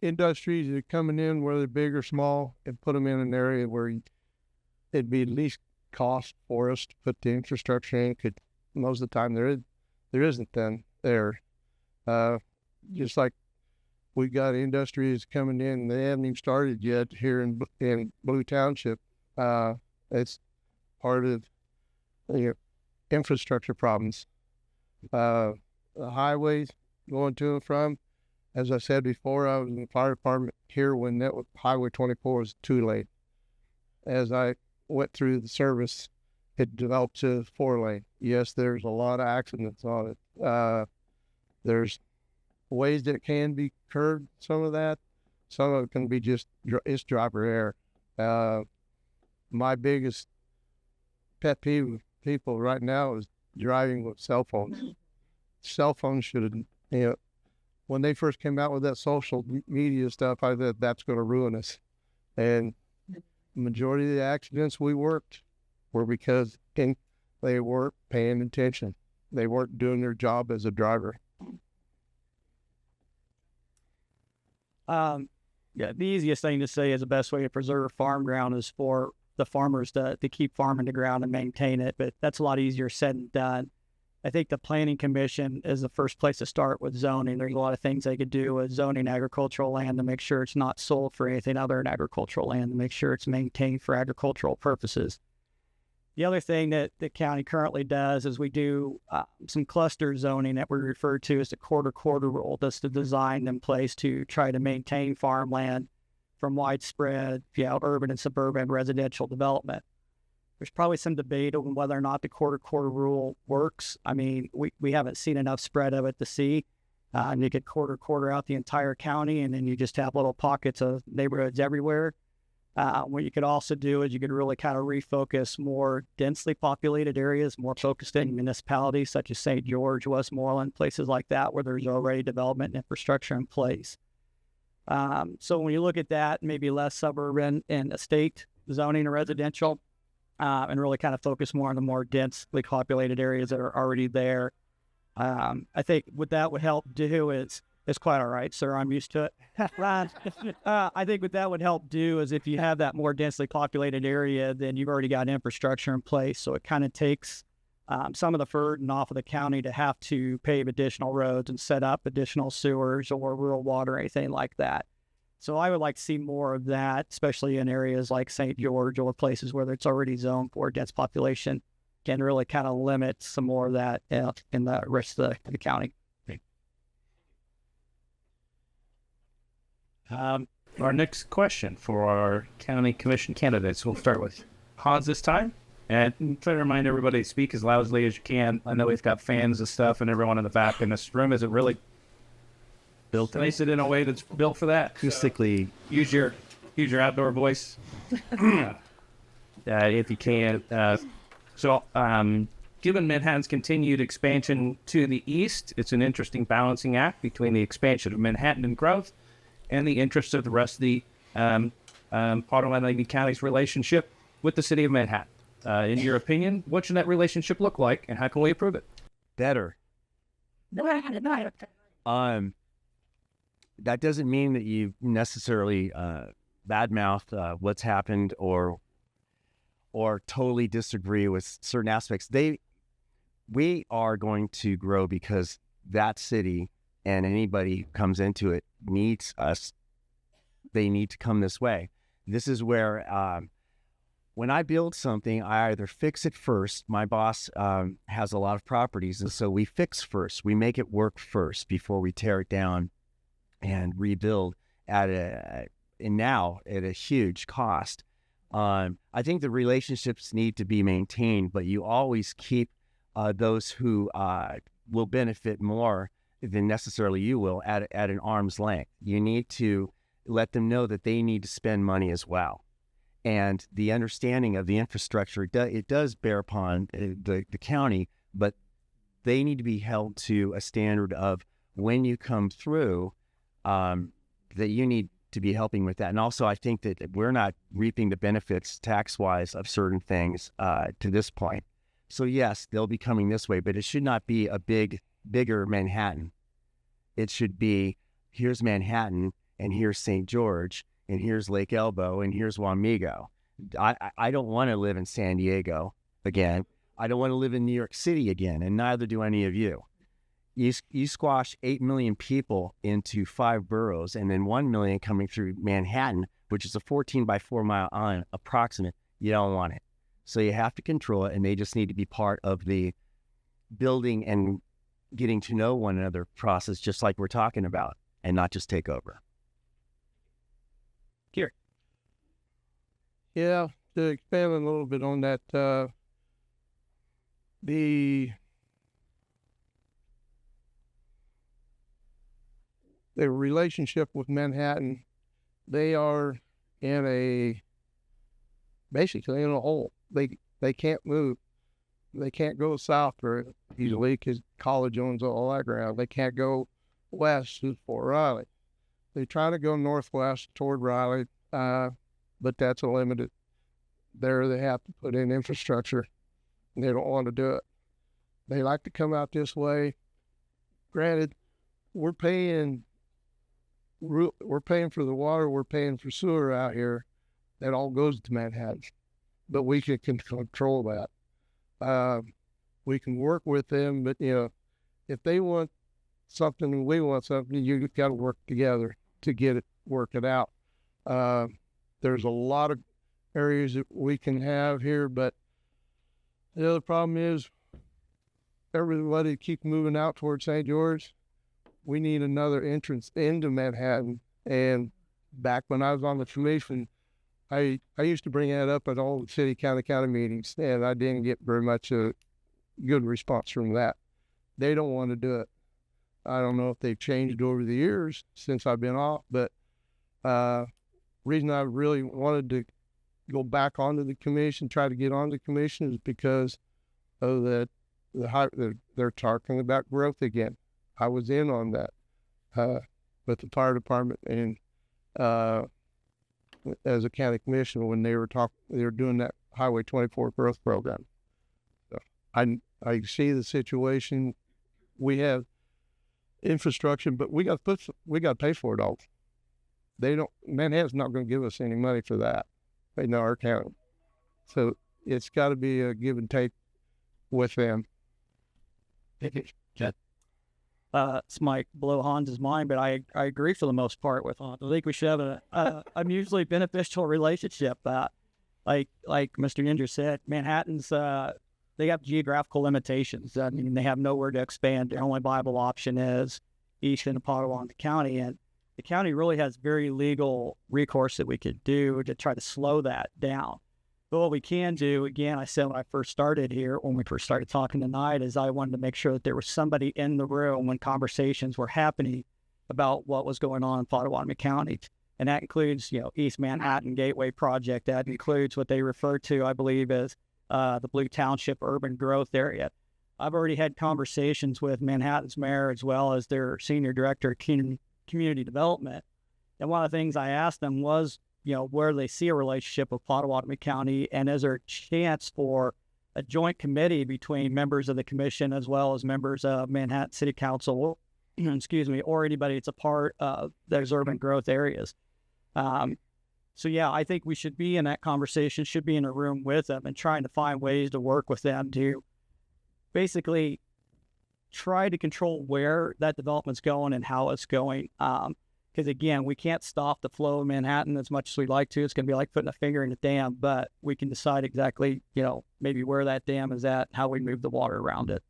industries that are coming in, whether big or small, and put them in an area where it'd be least cost for us to put the infrastructure in. Could most of the time there isn't then there. Just like we got industries coming in, they haven't even started yet here in Blue Township. It's part of the infrastructure problems. The highways going to and from. As I said before, I was in the fire department here when Highway 24 was 2 lane. As I went through the service, it developed to 4 lane. Yes, there's a lot of accidents on it. There's ways that it can be curbed, some of that. Some of it can be just, it's driver error. My biggest pet peeve with people right now is driving with cell phones. Cell phones should have, when they first came out with that social media stuff, I thought that's going to ruin us. And the majority of the accidents we worked were because they weren't paying attention. They weren't doing their job as a driver. Yeah, the easiest thing to say is the best way to preserve farm ground is for the farmers to keep farming the ground and maintain it, but that's a lot easier said than done. I think the Planning Commission is the first place to start with zoning. There's a lot of things they could do with zoning agricultural land to make sure it's not sold for anything other than agricultural land, to make sure it's maintained for agricultural purposes. The other thing that the county currently does is we do some cluster zoning that we refer to as the quarter rule. That's the design in place to try to maintain farmland from widespread, urban and suburban residential development. There's probably some debate on whether or not the quarter rule works. I mean, we haven't seen enough spread of it to see. You could quarter out the entire county, and then you just have little pockets of neighborhoods everywhere. What you could also do is you could really kind of refocus more densely populated areas, more focused in municipalities such as St. George, Westmoreland, places like that where there's already development and infrastructure in place. So when you look at that, maybe less suburban and estate zoning or residential, and really kind of focus more on the more densely populated areas that are already there. I think what that would help do is quite all right, sir. I'm used to it. I think what that would help do is if you have that more densely populated area, then you've already got infrastructure in place. So it kind of takes some of the burden off of the county to have to pave additional roads and set up additional sewers or rural water or anything like that. So I would like to see more of that, especially in areas like St. George or places where it's already zoned for dense population, can really kind of limit some more of that in the rest of the county. Our next question for our county commission candidates, we'll start with Hans this time. And try to remind everybody to speak as loudly as you can. I know we've got fans and stuff and everyone in the back in this room isn't really built to sit in a way that's built for that. Acoustically, Use your outdoor voice if you can. Given Manhattan's continued expansion to the east, it's an interesting balancing act between the expansion of Manhattan and growth and the interests of the rest of the Pottawatomie County's relationship with the city of Manhattan. In your opinion, what should that relationship look like, and how can we improve it? better. That doesn't mean that you necessarily badmouth what's happened or totally disagree with certain aspects. We are going to grow because that city and anybody who comes into it needs us. They need to come this way. This is where when I build something, I either fix it first. My boss has a lot of properties, and so we fix first. We make it work first before we tear it down and rebuild now at a huge cost. I think the relationships need to be maintained, but you always keep those who will benefit more than necessarily you will at an arm's length. You need to let them know that they need to spend money as well. And the understanding of the infrastructure, it does bear upon the county, but they need to be held to a standard of when you come through, that you need to be helping with that. And also, I think that we're not reaping the benefits tax-wise of certain things to this point. So yes, they'll be coming this way, but it should not be a bigger Manhattan. It should be, here's Manhattan, and here's St. George, and here's Lake Elbow, and here's Wamego. I don't want to live in San Diego again. I don't want to live in New York City again, and neither do any of you. You squash 8 million people into 5 boroughs, and then 1 million coming through Manhattan, which is a 14 by 4 mile island approximate. You don't want it. So you have to control it, and they just need to be part of the building and getting to know one another process, just like we're talking about, and not just take over. Here. Yeah, to expand a little bit on that, the relationship with Manhattan, they are basically in a hole. They can't move. They can't go south very easily because college owns all that ground. They can't go west to Fort Riley. They try to go northwest toward Riley, but that's a limited. There they have to put in infrastructure. And they don't want to do it. They like to come out this way. Granted, we're paying for the water, we're paying for sewer out here. That all goes to Manhattan, but we can control that. We can work with them, but if they want something and we want something, you got to work together to get it worked out. There's a lot of areas that we can have here, but the other problem is everybody keep moving out towards St. George. We need another entrance into Manhattan. And back when I was on the commission, I used to bring that up at all the city, county meetings, and I didn't get very much a good response from that. They don't want to do it. I don't know if they've changed over the years since I've been off, but reason I really wanted to go back onto the commission, try to get on the commission, is because of that they're talking about growth again. I was in on that with the fire department and as a county commissioner when they were doing that Highway 24 growth program. So I see the situation. We have infrastructure, but we got to pay for it all. Manhattan's not going to give us any money for that. They know our county. So it's got to be a give and take with them. This might blow Hans's mind, but I agree for the most part with Hans. I think we should have a mutually beneficial relationship. Like Mr. Ninja said, Manhattan's they have geographical limitations. I mean, they have nowhere to expand. Their only viable option is east in Pottawatomie County, and the county really has very legal recourse that we could do to try to slow that down. But what we can do, again, I said when I first started here, when we first started talking tonight, is I wanted to make sure that there was somebody in the room when conversations were happening about what was going on in Pottawatomie County. And that includes, East Manhattan Gateway Project. That includes what they refer to, I believe, as the Blue Township urban growth area. I've already had conversations with Manhattan's mayor as well as their senior director of community development. And one of the things I asked them was, where they see a relationship with Pottawatomie County, and is there a chance for a joint committee between members of the commission as well as members of Manhattan City Council, or anybody that's a part of those urban growth areas. So yeah, I think we should be in that conversation, should be in a room with them and trying to find ways to work with them to basically try to control where that development's going and how it's going. Because again, we can't stop the flow of Manhattan as much as we'd like to. It's going to be like putting a finger in a dam, but we can decide exactly, maybe where that dam is at, how we move the water around it.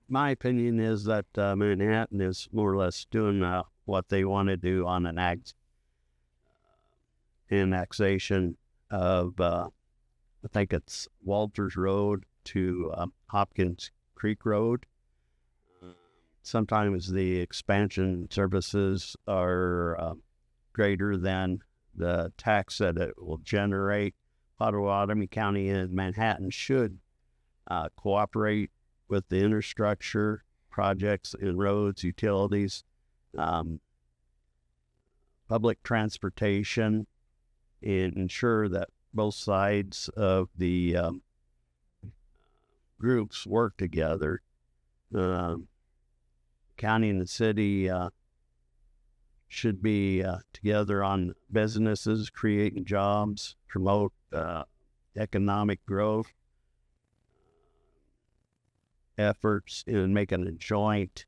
My opinion is that Manhattan is more or less doing what they want to do on an annexation of, I think it's Walters Road to Hopkins Creek Road. Sometimes the expansion services are greater than the tax that it will generate. Pottawatomie County and Manhattan should cooperate with the infrastructure projects in roads, utilities, public transportation, and ensure that both sides of the groups work together. county and the city should be together on businesses, creating jobs, promote economic growth efforts, and making a joint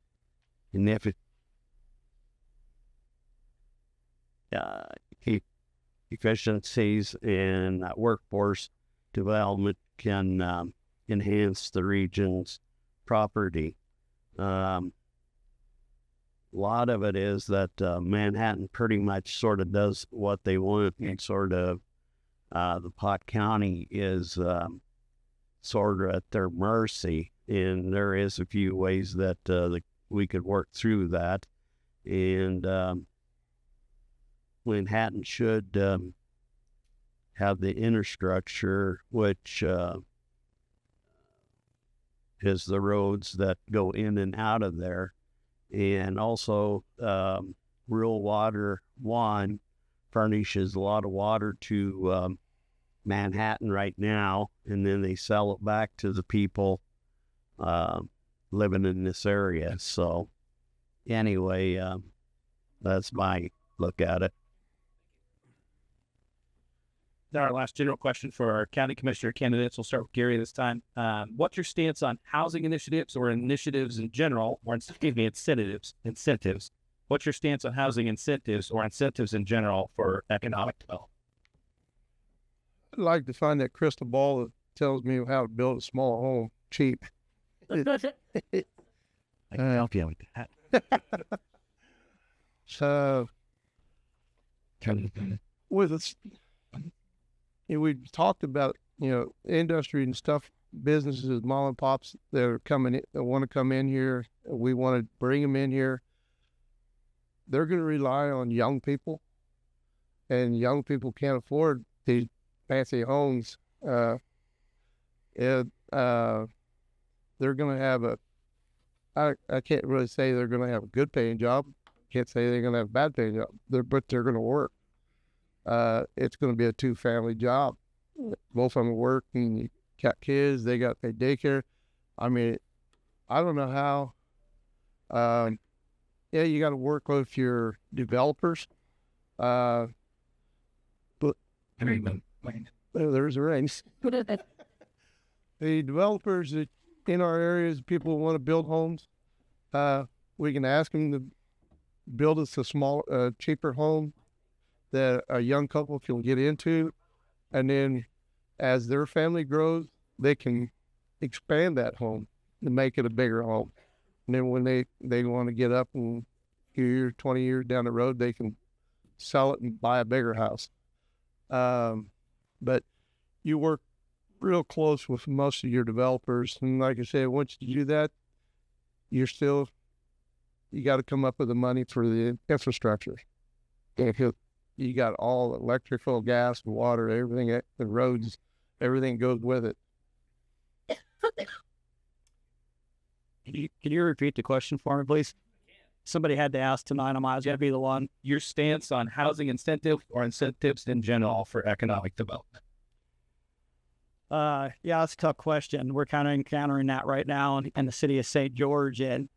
efficiencies in workforce development can enhance the region's property. A lot of it is that Manhattan pretty much sort of does what they want, and sort of the Pot County is sort of at their mercy. And there is a few ways that we could work through that. And Manhattan should have the infrastructure, which is the roads that go in and out of there. And also, Rural Water One furnishes a lot of water to Manhattan right now, and then they sell it back to the people living in this area. So anyway, that's my look at it. Our last general question for our county commissioner candidates. We'll start with Gary this time. What's your stance on housing initiatives or initiatives in general, or excuse me, incentives? What's your stance on housing incentives or incentives in general for economic development? I'd like to find that crystal ball that tells me how to build a small home cheap. I can help you with that. So, with us, we talked about, industry and stuff, businesses, mom and pops that are coming in, that want to come in here. We want to bring them in here. They're going to rely on young people, and young people can't afford these fancy homes. They're going to have I can't really say they're going to have a good paying job. Can't say they're going to have a bad paying job. But they're going to work. It's going to be a 2-family job. Both of them work, and you got kids. They got their daycare. I mean, I don't know how. You got to work with your developers. But there's a range. The developers that in our areas, people want to build homes. We can ask them to build us a small, cheaper home that a young couple can get into, and then as their family grows, they can expand that home and make it a bigger home. And then when they want to get up and 20 years down the road, they can sell it and buy a bigger house. But you work real close with most of your developers, and like I said, once you do that, you got to come up with the money for the infrastructure. You got all electrical, gas, water, everything, the roads, everything goes with it. Can you repeat the question for me, please? Somebody had to ask tonight. I was going to be the one. Your stance on housing incentive or incentives in general for economic development? Yeah, that's a tough question. We're kind of encountering that right now in the city of St. George, and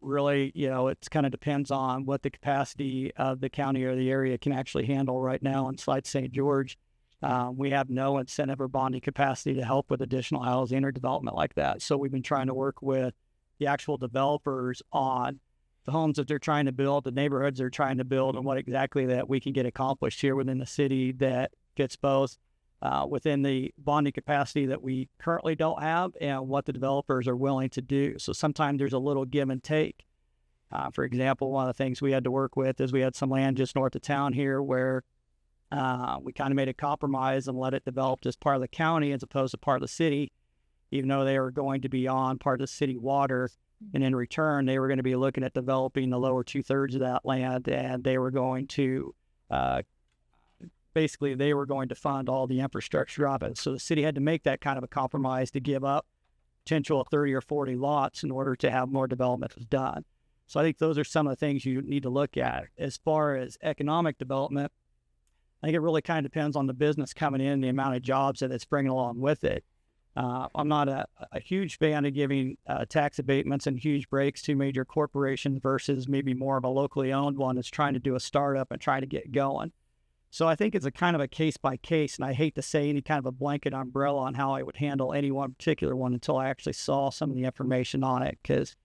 really, it kind of depends on what the capacity of the county or the area can actually handle right now inside St. George. We have no incentive or bonding capacity to help with additional housing or development like that. So we've been trying to work with the actual developers on the homes that they're trying to build, the neighborhoods they're trying to build, and what exactly that we can get accomplished here within the city that gets both within the bonding capacity that we currently don't have and what the developers are willing to do. So sometimes there's a little give and take. For example, one of the things we had to work with is we had some land just north of town here where we kind of made a compromise and let it develop as part of the county as opposed to part of the city, even though they were going to be on part of the city water. And in return, they were going to be looking at developing the lower 2/3 of that land, and they were going to basically they were going to fund all the infrastructure of it. So the city had to make that kind of a compromise to give up potential 30 or 40 lots in order to have more development done. So I think those are some of the things you need to look at. As far as economic development, I think it really kind of depends on the business coming in, the amount of jobs that it's bringing along with it. I'm not a huge fan of giving tax abatements and huge breaks to major corporations versus maybe more of a locally owned one that's trying to do a startup and trying to get going. So I think it's a kind of a case by case, and I hate to say any kind of a blanket umbrella on how I would handle any one particular one until I actually saw some of the information on it. Because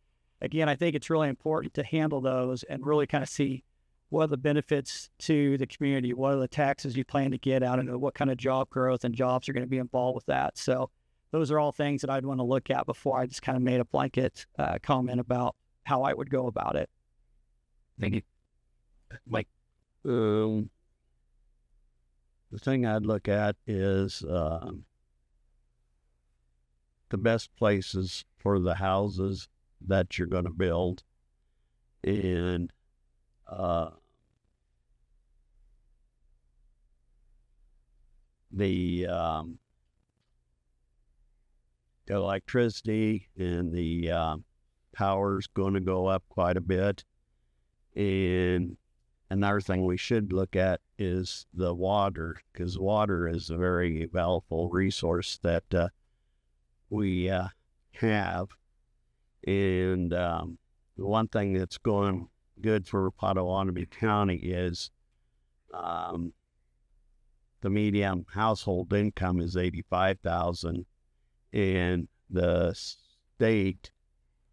again, I think it's really important to handle those and really kind of see what are the benefits to the community, what are the taxes you plan to get out of it, what kind of job growth and jobs are going to be involved with that. So those are all things that I'd want to look at before I just kind of made a blanket comment about how I would go about it. Thank you. Mike. The thing I'd look at is the best places for the houses that you're going to build, and the electricity and the power's going to go up quite a bit. And another thing we should look at is the water, because water is a very valuable resource that we have. And the one thing that's going good for Pottawatomie County is the median household income is $85,000, and the state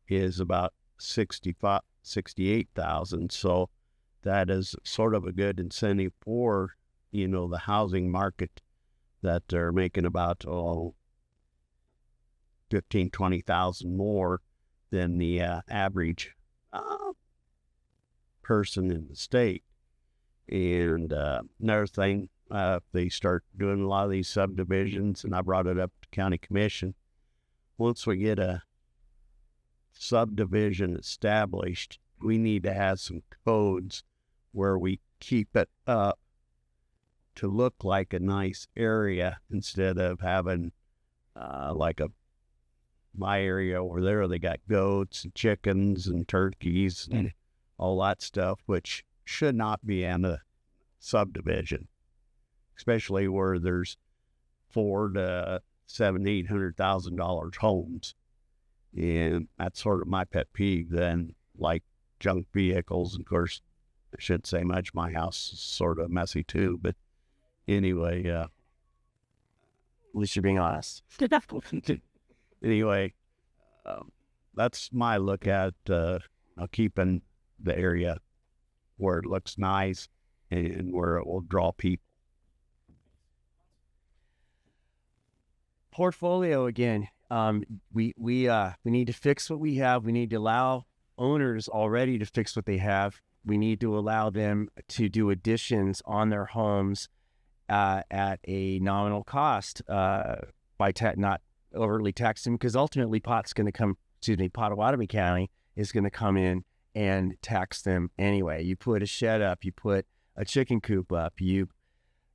is about $68,000. So that is sort of a good incentive for, the housing market, that they're making about 15,000-20,000 more than the average person in the state. And another thing, if they start doing a lot of these subdivisions, and I brought it up to county commission, once we get a subdivision established, we need to have some codes where we keep it up to look like a nice area, instead of having my area over there, they got goats and chickens and turkeys and all that stuff, which should not be in a subdivision, especially where there's $400,000 to $700,000-$800,000 homes. And that's sort of my pet peeve. Then, like junk vehicles, of course, I shouldn't say much. My house is sort of messy too, but anyway, At least you're being honest. Anyway, that's my look at keeping the area where it looks nice and where it will draw people. Portfolio again. We need to fix what we have. We need to allow owners already to fix what they have. We need to allow them to do additions on their homes at a nominal cost by not overly taxing, because ultimately Pottawatomie County is going to come in and tax them anyway. You put a shed up, you put a chicken coop up,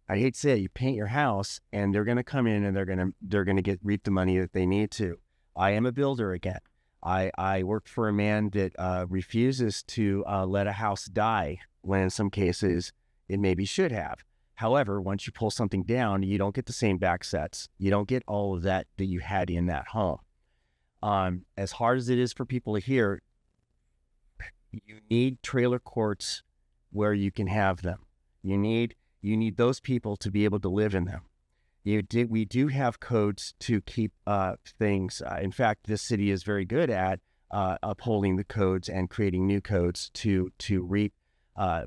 I hate to say it, you paint your house, and they're going to come in and they're going to reap the money that they need to. I am a builder again. I work for a man that refuses to let a house die when in some cases it maybe should have. However, once you pull something down, you don't get the same back sets. You don't get all of that you had in that home. As hard as it is for people to hear, you need trailer courts where you can have them. You need those people to be able to live in them. We do have codes to keep things. In fact, this city is very good at upholding the codes and creating new codes to reap.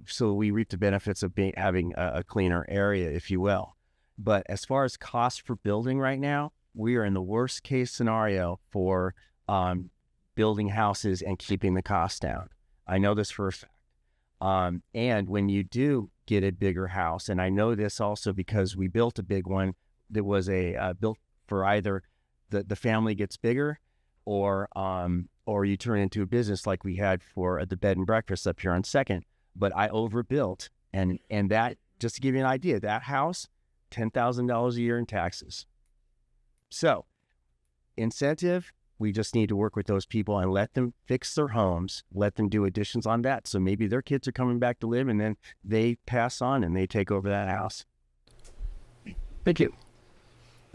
So we reap the benefits of having a cleaner area, if you will. But as far as cost for building right now, we are in the worst case scenario for building houses and keeping the cost down. I know this for a fact. And when you do get a bigger house, and I know this also because we built a big one that was built for either the family gets bigger or you turn into a business like we had for the bed and breakfast up here on 2nd. But I overbuilt, and that, just to give you an idea, that house, $10,000 a year in taxes. So, incentive, we just need to work with those people and let them fix their homes, let them do additions on that. So maybe their kids are coming back to live, and then they pass on and they take over that house. Thank you.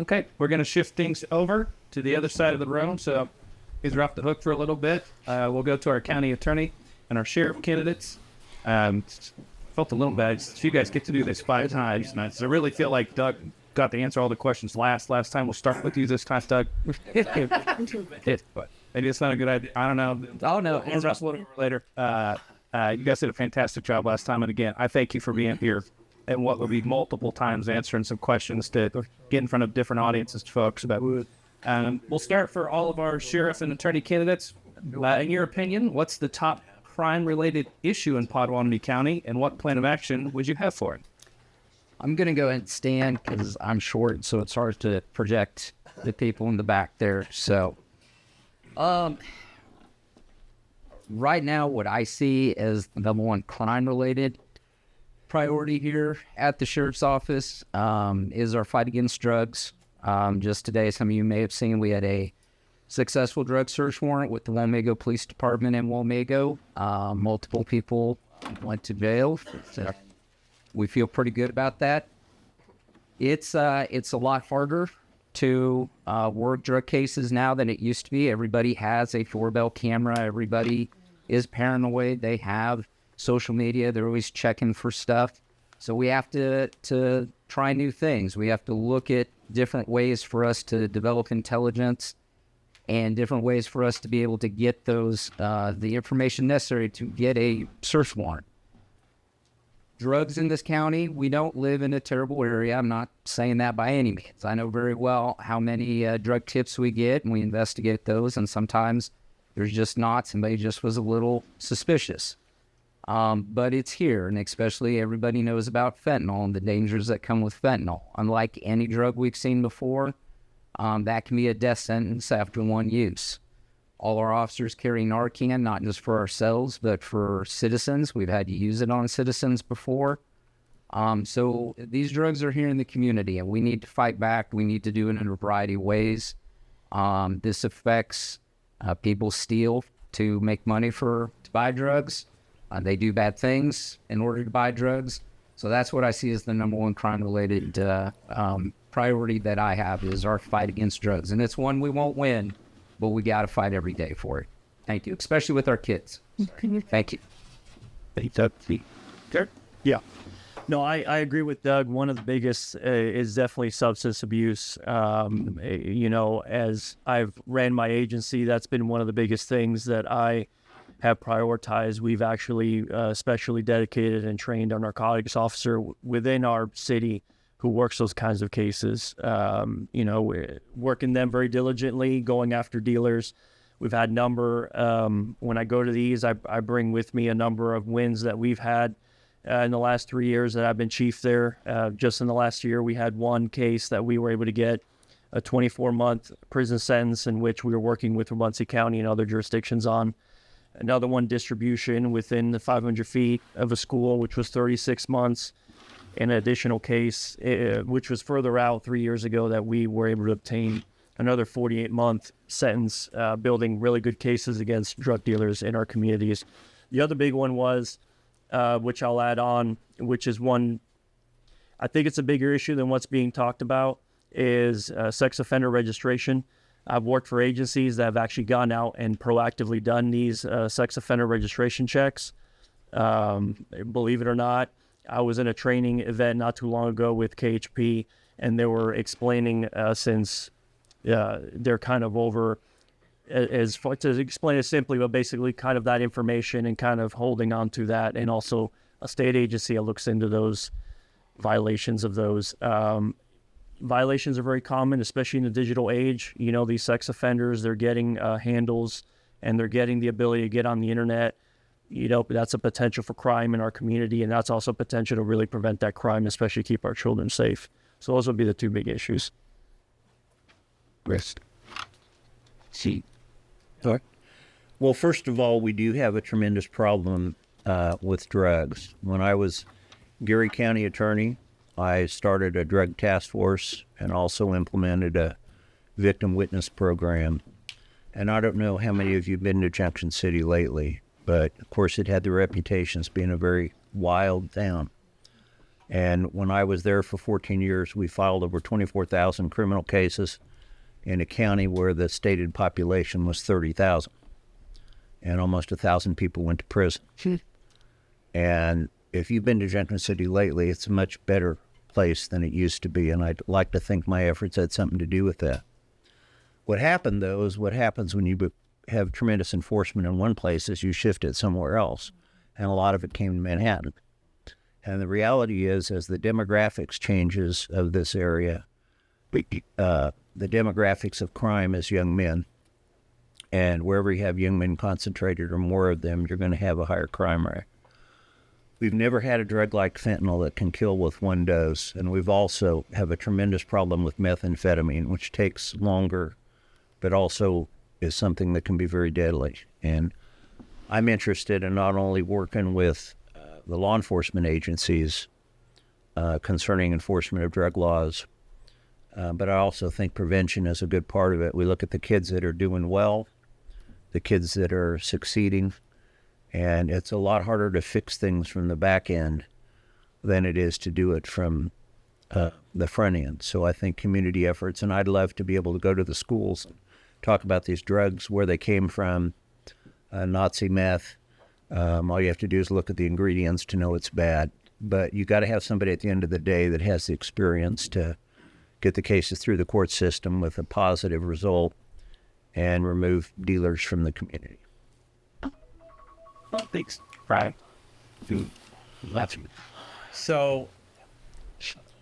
Okay, we're going to shift things over to the other side of the room. So he's off the hook for a little bit. We'll go to our county attorney and our sheriff candidates. Felt a little bad. You guys get to do this 5 times tonight. So I really feel like Doug got to answer all the questions last time. We'll start with you this time, Doug. But maybe it's not a good idea. I don't know. Oh, no. We'll wrestle a little later. You guys did a fantastic job last time. And again, I thank you for being here and what will be multiple times answering some questions to get in front of different audiences, folks. But we'll start for all of our sheriff and attorney candidates. In your opinion, what's the top crime-related issue in Pottawatomie County, and what plan of action would you have for it? I'm going to go ahead and stand because I'm short, so it's hard to project the people in the back there. So, right now, what I see as the number one crime-related priority here at the sheriff's office is our fight against drugs. Just today, some of you may have seen, we had a successful drug search warrant with the Wamego Police Department in Wamego. Multiple people went to jail. So we feel pretty good about that. It's a lot harder to work drug cases now than it used to be. Everybody has a doorbell camera. Everybody is paranoid. They have social media. They're always checking for stuff. So we have to try new things. We have to look at different ways for us to develop intelligence and different ways for us to be able to get those the information necessary to get a search warrant. Drugs in this county, we don't live in a terrible area. I'm not saying that by any means. I know very well how many drug tips we get, and we investigate those, and sometimes there's just not. Somebody just was a little suspicious. But it's here, and especially everybody knows about fentanyl and the dangers that come with fentanyl. Unlike any drug we've seen before, that can be a death sentence after one use. All our officers carry Narcan, not just for ourselves, but for citizens. We've had to use it on citizens before. So these drugs are here in the community, and we need to fight back. We need to do it in a variety of ways. This affects people steal to make money to buy drugs. They do bad things in order to buy drugs. So that's what I see as the number one crime-related priority that I have is our fight against drugs. And it's one we won't win, but we got to fight every day for it. Thank you, especially with our kids. Thank you. Yeah. No, I agree with Doug. One of the biggest is definitely substance abuse. As I've ran my agency, that's been one of the biggest things that I have prioritized. We've actually specially dedicated and trained a narcotics officer within our city who works those kinds of cases. Working them very diligently, going after dealers. We've had when I go to these, I bring with me a number of wins that we've had in the last 3 years that I've been chief there. Just in the last year, we had one case that we were able to get a 24-month prison sentence in which we were working with Muncie County and other jurisdictions on. Another one, distribution within the 500 feet of a school, which was 36 months. An additional case, which was further out 3 years ago, that we were able to obtain another 48-month sentence, building really good cases against drug dealers in our communities. The other big one was, which I'll add on, which is one, I think it's a bigger issue than what's being talked about, is sex offender registration. I've worked for agencies that have actually gone out and proactively done these sex offender registration checks. Believe it or not, I was in a training event not too long ago with KHP, and they were explaining since they're kind of over, as far to explain it simply, but basically kind of that information and kind of holding on to that, and also a state agency that looks into those violations of those. Violations are very common, especially in the digital age. These sex offenders, they're getting handles, and they're getting the ability to get on the internet. That's a potential for crime in our community, and that's also potential to really prevent that crime, especially keep our children safe. So those would be the two big issues. Rest. See. Sorry. Well, first of all, we do have a tremendous problem with drugs. When I was Geary County Attorney, I started a drug task force and also implemented a victim witness program. And I don't know how many of you have been to Junction City lately, but of course it had the reputation as being a very wild town. And when I was there for 14 years, we filed over 24,000 criminal cases in a county where the stated population was 30,000. And almost 1,000 people went to prison. And if you've been to Junction City lately, it's a much better place than it used to be. And I'd like to think my efforts had something to do with that. What happened, though, is what happens when you have tremendous enforcement in one place is you shift it somewhere else. And a lot of it came to Manhattan. And the reality is, as the demographics changes of this area, the demographics of crime is young men. And wherever you have young men concentrated or more of them, you're going to have a higher crime rate. We've never had a drug like fentanyl that can kill with one dose. And we've also have a tremendous problem with methamphetamine, which takes longer, but also is something that can be very deadly. And I'm interested in not only working with the law enforcement agencies concerning enforcement of drug laws, but I also think prevention is a good part of it. We look at the kids that are doing well, the kids that are succeeding, and it's a lot harder to fix things from the back end than it is to do it from the front end. So I think community efforts, and I'd love to be able to go to the schools and talk about these drugs, where they came from, Nazi meth. All you have to do is look at the ingredients to know it's bad. But you got to have somebody at the end of the day that has the experience to get the cases through the court system with a positive result and remove dealers from the community. Thanks, Brian. So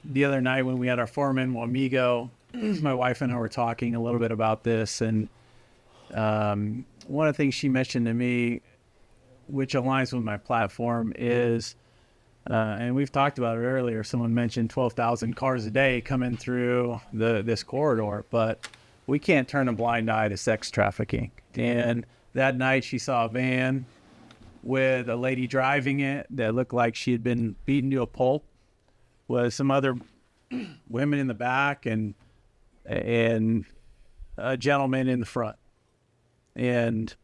the other night when we had our foreman, Wamigo, my wife and I were talking a little bit about this, and one of the things she mentioned to me, which aligns with my platform, is, and we've talked about it earlier, someone mentioned 12,000 cars a day coming through this corridor, but we can't turn a blind eye to sex trafficking. And that night she saw a van with a lady driving it that looked like she had been beaten to a pulp, with some other women in the back and a gentleman in the front. And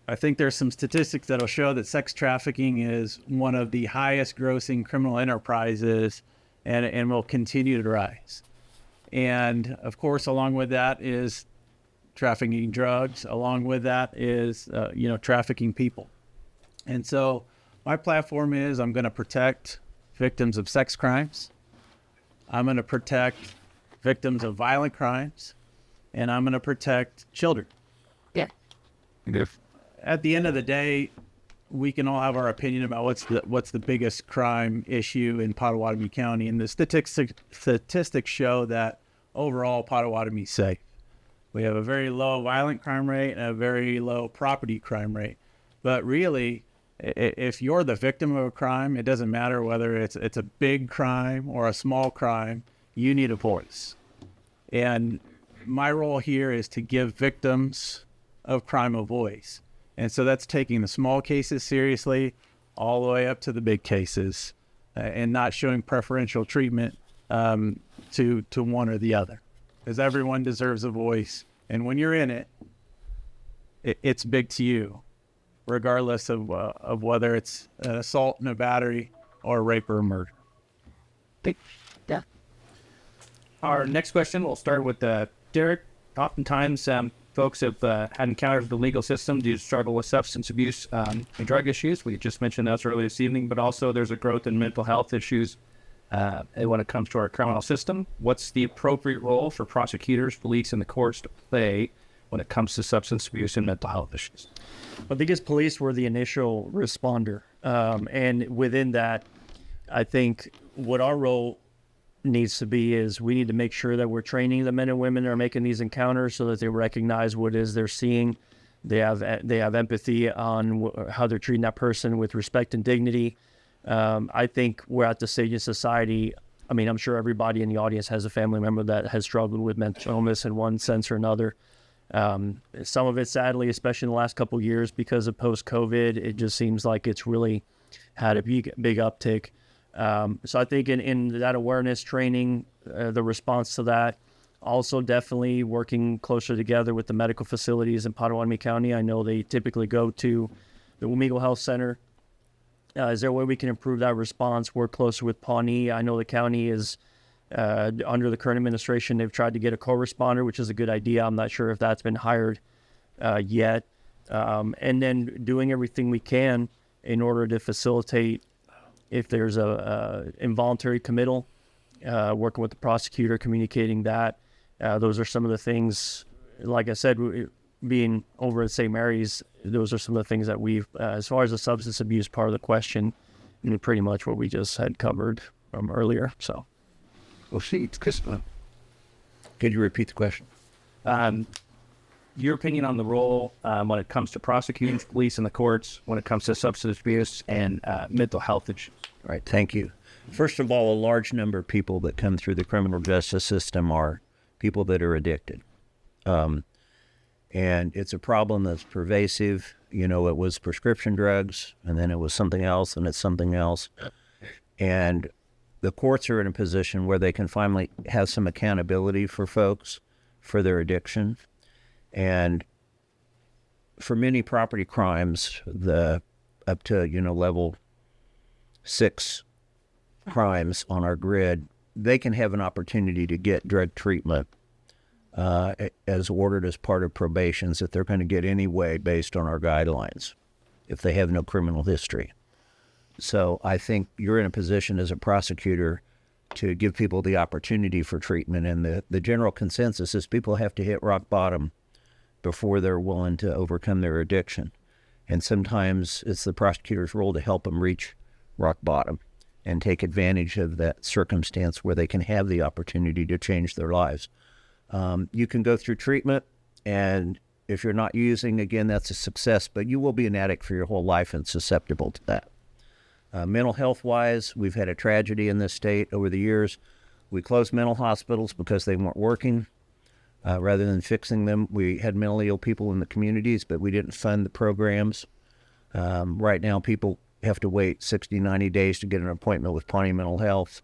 I think there's some statistics that'll show that sex trafficking is one of the highest grossing criminal enterprises and will continue to rise. And of course, along with that is trafficking drugs. Along with that is, trafficking people. And so my platform is I'm going to protect victims of sex crimes. I'm going to protect victims of violent crimes. And I'm going to protect children. Yeah. At the end of the day, we can all have our opinion about what's the biggest crime issue in Pottawatomie County. And the statistics show that overall Pottawatomie is safe. We have a very low violent crime rate and a very low property crime rate. But really, if you're the victim of a crime, it doesn't matter whether it's a big crime or a small crime, you need a voice. And my role here is to give victims of crime a voice. And so that's taking the small cases seriously all the way up to the big cases and not showing preferential treatment to one or the other, because everyone deserves a voice. And when you're in it, it's big to you, regardless of whether it's an assault and a battery or a rape or a murder. Yeah. Our next question, we'll start with Derek. Oftentimes, folks have had encounters with the legal system due to struggle with substance abuse and drug issues. We just mentioned those earlier this evening, but also there's a growth in mental health issues when it comes to our criminal system. What's the appropriate role for prosecutors, police, and the courts to play when it comes to substance abuse and mental health issues? I think as police, we're the initial responder. And within that, I think what our role needs to be is we need to make sure that we're training the men and women that are making these encounters so that they recognize what it is they're seeing. They have empathy on how they're treating that person with respect and dignity. I think we're at the stage in society. I mean, I'm sure everybody in the audience has a family member that has struggled with mental illness in one sense or another. Some of it, sadly, especially in the last couple of years because of post-COVID, it just seems like it's really had a big uptick. So I think in that awareness training, the response to that, also definitely working closer together with the medical facilities in Pottawatomie County. I know they typically go to the Wamigo Health Center Is there a way we can improve that response, work closer with Pawnee? I know the county is, under the current administration, they've tried to get a co-responder, which is a good idea. I'm not sure if that's been hired yet. And then doing everything we can in order to facilitate if there's a involuntary committal, working with the prosecutor, communicating that. Those are some of the things, like I said, being over at St. Mary's, those are some of the things that we've, as far as the substance abuse part of the question, pretty much what we just had covered earlier. So, Well, see, could you repeat the question? Your opinion on the role when it comes to prosecuting police and the courts, when it comes to substance abuse and mental health issues. All right, thank you. First of all, a large number of people that come through the criminal justice system are people that are addicted. And it's a problem that's pervasive. You know, it was prescription drugs, and then it was something else, and it's something else. And the courts are in a position where they can finally have some accountability for folks for their addiction. And for many property crimes, up to, level 6 crimes on our grid, they can have an opportunity to get drug treatment as ordered as part of probations that they're going to get anyway based on our guidelines if they have no criminal history. So I think you're in a position as a prosecutor to give people the opportunity for treatment, and the general consensus is people have to hit rock bottom before they're willing to overcome their addiction. And sometimes it's the prosecutor's role to help them reach rock bottom and take advantage of that circumstance where they can have the opportunity to change their lives. You can go through treatment, and if you're not using, again, that's a success, but you will be an addict for your whole life and susceptible to that. Mental health-wise, we've had a tragedy in this state over the years. We closed mental hospitals because they weren't working. Rather than fixing them, we had mentally ill people in the communities, but we didn't fund the programs. Right now, people have to wait 60, 90 days to get an appointment with Pawnee Mental Health.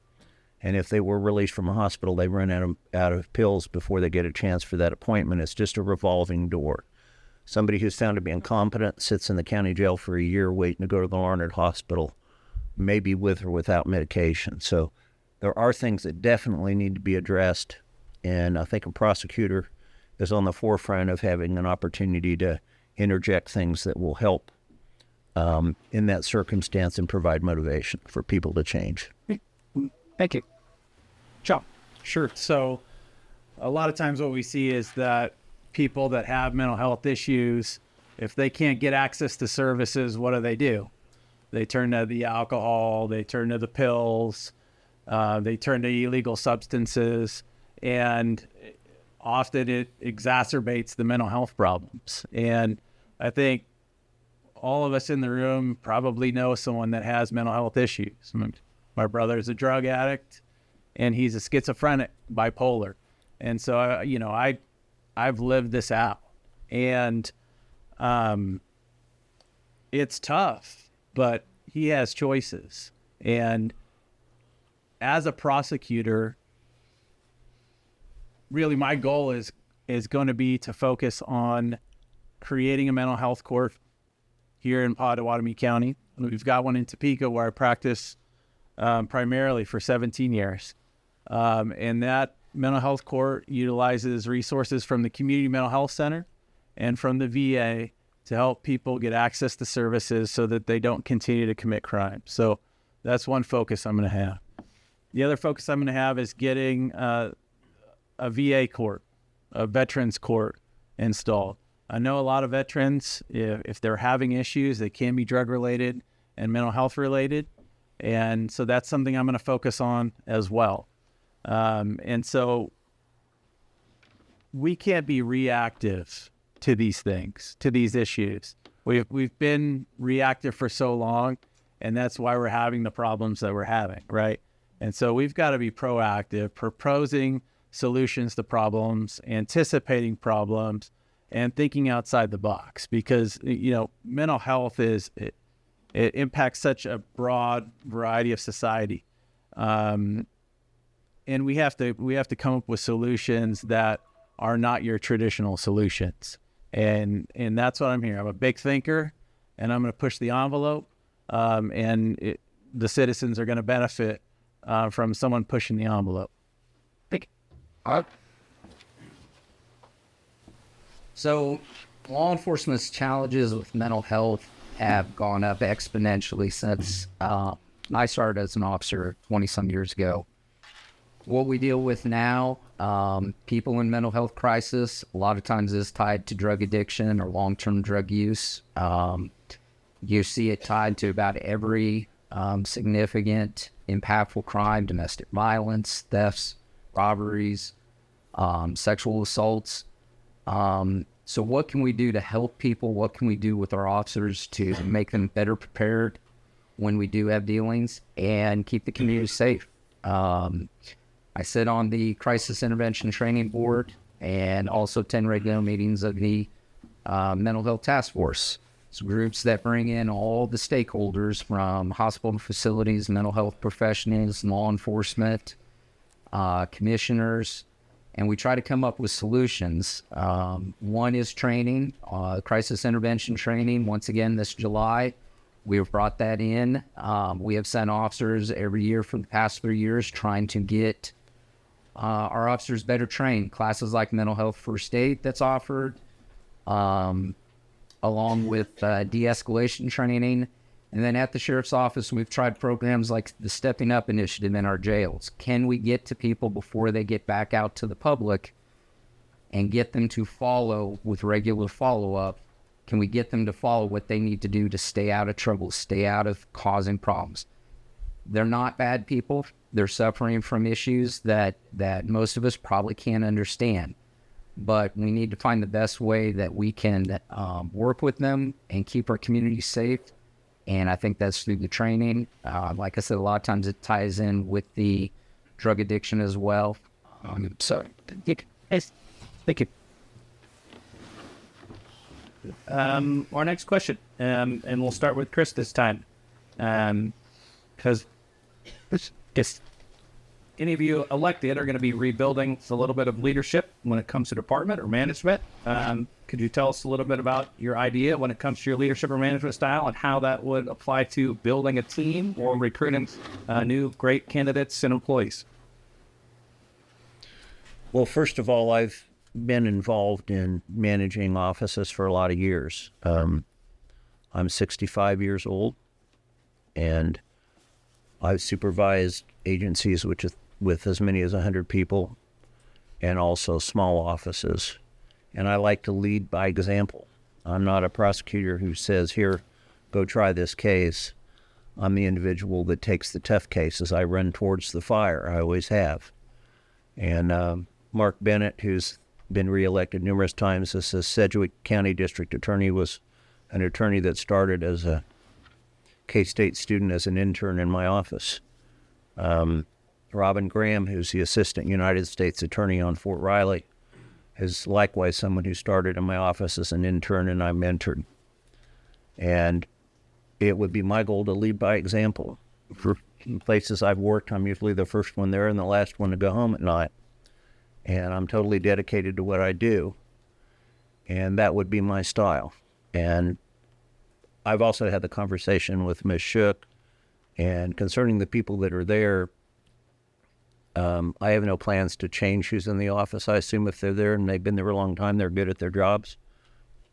And if they were released from a hospital, they run out of pills before they get a chance for that appointment. It's just a revolving door. Somebody who's found to be incompetent sits in the county jail for a year waiting to go to the Larned Hospital, maybe with or without medication. So there are things that definitely need to be addressed. And I think a prosecutor is on the forefront of having an opportunity to interject things that will help in that circumstance and provide motivation for people to change. Thank you. Sure. So a lot of times what we see is that people that have mental health issues, if they can't get access to services, what do? They turn to the alcohol, they turn to the pills, they turn to illegal substances, and often it exacerbates the mental health problems. And I think all of us in the room probably know someone that has mental health issues. My brother is a drug addict, and he's a schizophrenic, bipolar. And so, I've lived this out. And it's tough, but he has choices. And as a prosecutor, really my goal is going to be to focus on creating a mental health court here in Pottawatomie County. We've got one in Topeka where I practice primarily for 17 years. And that mental health court utilizes resources from the Community Mental Health Center and from the VA to help people get access to services so that they don't continue to commit crime. So that's one focus I'm going to have. The other focus I'm going to have is getting a VA court, a veterans court installed. I know a lot of veterans, if they're having issues, they can be drug related and mental health related. And so that's something I'm going to focus on as well. And so we can't be reactive to these things, to these issues. We've been reactive for so long, and that's why we're having the problems that we're having, right? And so we've got to be proactive, proposing solutions to problems, anticipating problems, and thinking outside the box, because, mental health it impacts such a broad variety of society. And we have to come up with solutions that are not your traditional solutions. And that's what I'm here. I'm a big thinker, and I'm going to push the envelope, the citizens are going to benefit from someone pushing the envelope. So, law enforcement's challenges with mental health have gone up exponentially since I started as an officer 20-some years ago. What we deal with now, people in mental health crisis, a lot of times is tied to drug addiction or long-term drug use. You see it tied to about every significant, impactful crime: domestic violence, thefts, robberies, sexual assaults. So what can we do to help people? What can we do with our officers to make them better prepared when we do have dealings and keep the community safe? I sit on the Crisis Intervention Training Board and also attend regular meetings of the Mental Health Task Force. It's groups that bring in all the stakeholders from hospital facilities, mental health professionals, law enforcement, commissioners, and we try to come up with solutions. One is training, crisis intervention training. Once again, this July, we have brought that in. We have sent officers every year for the past 3 years trying to get our officers better trained. Classes like mental health first aid that's offered, along with de-escalation training. And then at the sheriff's office, we've tried programs like the Stepping Up initiative in our jails. Can we get to people before they get back out to the public and get them to follow with regular follow-up? Can we get them to follow what they need to do to stay out of trouble, stay out of causing problems? They're not bad people. They're suffering from issues that most of us probably can't understand. But we need to find the best way that we can work with them and keep our community safe. And I think that's through the training. Like I said, a lot of times it ties in with the drug addiction as well. Thank you. Our next question, and we'll start with Chris this time, because any of you elected are going to be rebuilding a little bit of leadership when it comes to department or management. Could you tell us a little bit about your idea when it comes to your leadership or management style and how that would apply to building a team or recruiting new great candidates and employees? Well, first of all, I've been involved in managing offices for a lot of years. I'm 65 years old, and I've supervised agencies with as many as 100 people and also small offices. And I like to lead by example. I'm not a prosecutor who says, here, go try this case. I'm the individual that takes the tough cases. I run towards the fire. I always have. And Mark Bennett, who's been reelected numerous times as a Sedgwick County District Attorney, was an attorney that started as a K-State student as an intern in my office. Robin Graham, who's the Assistant United States Attorney on Fort Riley, is likewise someone who started in my office as an intern and I mentored. And it would be my goal to lead by example. For places I've worked, I'm usually the first one there and the last one to go home at night. And I'm totally dedicated to what I do. And that would be my style. And I've also had the conversation with Ms. Shook, and concerning the people that are there, I have no plans to change who's in the office. I assume if they're there and they've been there a long time, they're good at their jobs.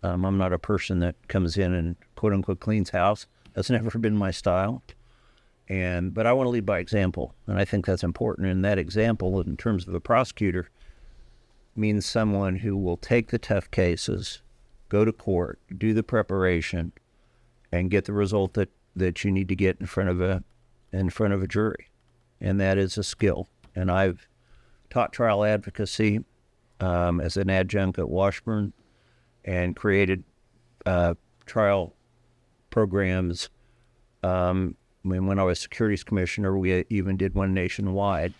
I'm not a person that comes in and quote-unquote cleans house. That's never been my style. But I want to lead by example, and I think that's important. And that example, in terms of a prosecutor, means someone who will take the tough cases, go to court, do the preparation, and get the result that you need to get in front of a jury. And that is a skill. And I've taught trial advocacy as an adjunct at Washburn and created trial programs. When I was securities commissioner, we even did one nationwide.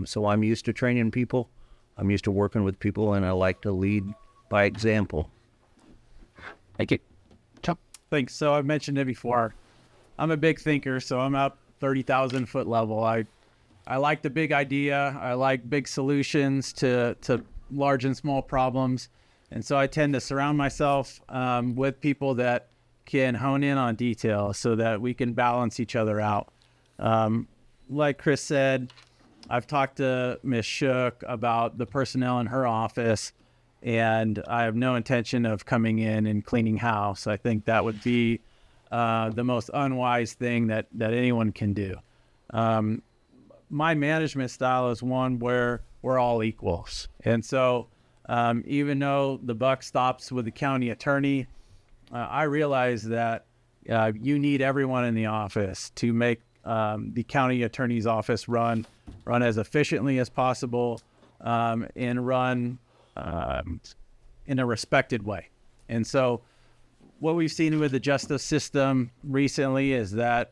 So I'm used to training people. I'm used to working with people, and I like to lead by example. Thank you. Thanks. So I've mentioned it before. I'm a big thinker, so I'm up 30,000 foot level. I like the big idea. I like big solutions to large and small problems. And so I tend to surround myself with people that can hone in on detail so that we can balance each other out. Like Chris said, I've talked to Ms. Shook about the personnel in her office, and I have no intention of coming in and cleaning house. I think that would be the most unwise thing that anyone can do. My management style is one where we're all equals. And so even though the buck stops with the county attorney, I realize that you need everyone in the office to make the county attorney's office run as efficiently as possible, and run in a respected way. And so what we've seen with the justice system recently is that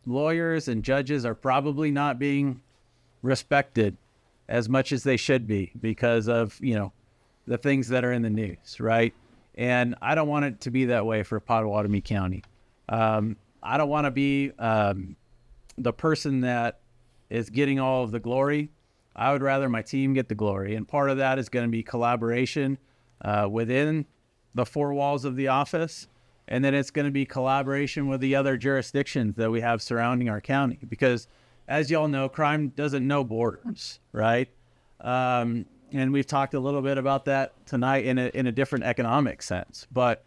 lawyers and judges are probably not being respected as much as they should be because of, the things that are in the news, right? And I don't want it to be that way for Pottawatomie County. I don't want to be the person that is getting all of the glory. I would rather my team get the glory. And part of that is going to be collaboration within the four walls of the office. And then it's going to be collaboration with the other jurisdictions that we have surrounding our county. Because as y'all know, crime doesn't know borders, right? And we've talked a little bit about that tonight in a different economic sense. But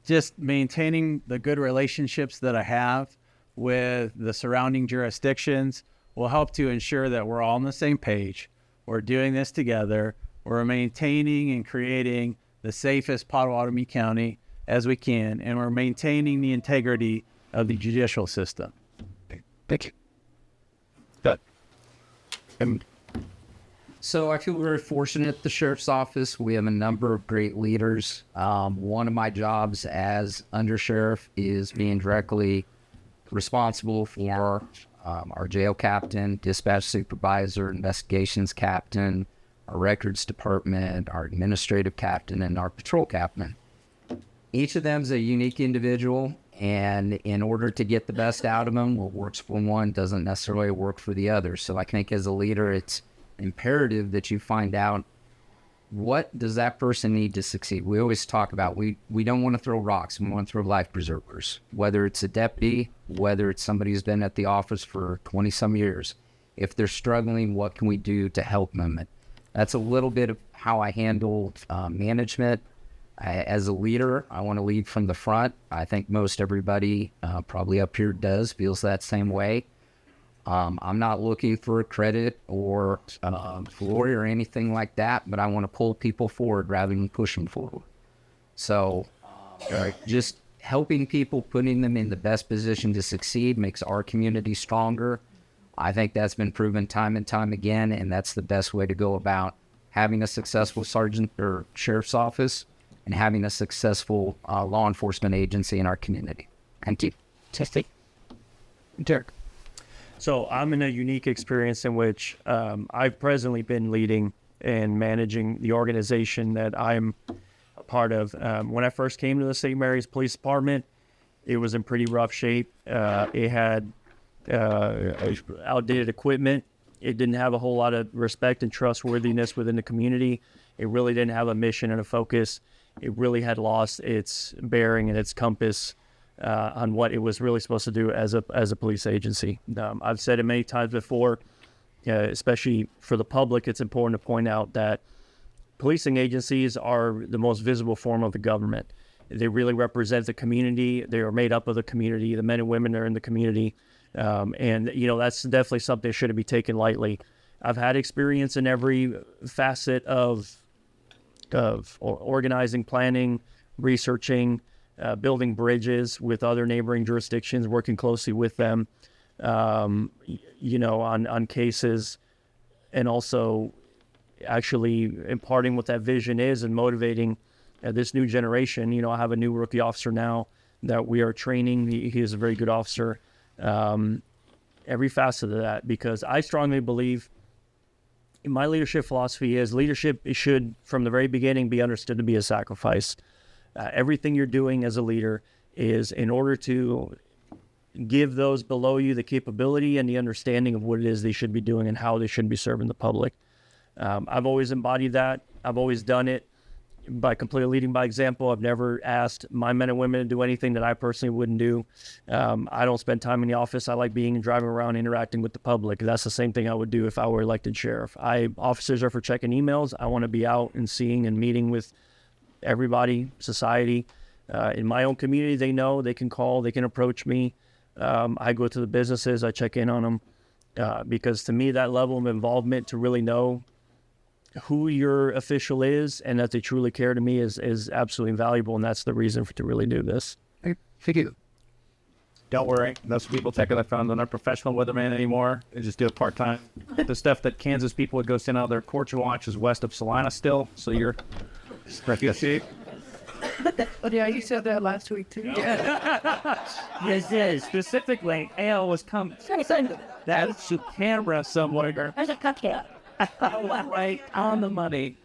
just maintaining the good relationships that I have with the surrounding jurisdictions will help to ensure that we're all on the same page. We're doing this together. We're maintaining and creating the safest Pottawatomie County as we can, and we're maintaining the integrity of the judicial system. Thank you. Good. So I feel very fortunate at the Sheriff's Office. We have a number of great leaders. One of my jobs as undersheriff is being directly responsible for our jail captain, dispatch supervisor, investigations captain, our records department, our administrative captain, and our patrol captain. Each of them is a unique individual, and in order to get the best out of them, what works for one doesn't necessarily work for the other. So I think as a leader, it's imperative that you find out what does that person need to succeed. We always talk about we don't want to throw rocks, we want to throw life preservers, whether it's a deputy, whether it's somebody who's been at the office for 20 some years. If they're struggling, what can we do to help them? And that's a little bit of how I handle management. As a leader, I want to lead from the front. I think most everybody probably up here feels that same way. I'm not looking for credit or glory or anything like that, but I want to pull people forward rather than push them forward. So just helping people, putting them in the best position to succeed makes our community stronger. I think that's been proven time and time again, and that's the best way to go about having a successful sergeant or sheriff's office and having a successful law enforcement agency in our community. Thank you. Testing. Derek. So I'm in a unique experience in which I've presently been leading and managing the organization that I'm a part of. When I first came to the St. Mary's Police Department, it was in pretty rough shape. It had outdated equipment. It didn't have a whole lot of respect and trustworthiness within the community. It really didn't have a mission and a focus. It really had lost its bearing and its compass on what it was really supposed to do as a police agency. I've said it many times before, especially for the public, it's important to point out that policing agencies are the most visible form of the government. They really represent the community. They are made up of the community. The men and women are in the community. And that's definitely something that shouldn't be taken lightly. I've had experience in every facet of organizing, planning, researching, building bridges with other neighboring jurisdictions, working closely with them, on cases, and also actually imparting what that vision is and motivating this new generation. I have a new rookie officer now that we are training. He is a very good officer. Every facet of that, because I strongly believe my leadership philosophy is leadership should, from the very beginning, be understood to be a sacrifice. Everything you're doing as a leader is in order to give those below you the capability and the understanding of what it is they should be doing and how they should be serving the public. I've always embodied that. I've always done it. by completely leading by example. I've never asked my men and women to do anything that I personally wouldn't do. I don't spend time in the office. I like being and driving around, interacting with the public. That's the same thing I would do if I were elected sheriff. Officers are for checking emails. I want to be out and seeing and meeting with everybody, society. In my own community, they know they can call, they can approach me. I go to the businesses, I check in on them, because to me, that level of involvement to really know who your official is and that they truly care to me is absolutely invaluable, and that's the reason to really do this. Thank you. Don't worry, those people taking that found they're not professional weatherman anymore. They just do it part-time. The stuff that Kansas people would go send out their court to watch is west of Salina still, so you're see. Oh, yeah, you said that last week too. Yes, specifically, Ale was coming. That's the camera somewhere. There's a cupcake. Right on the money.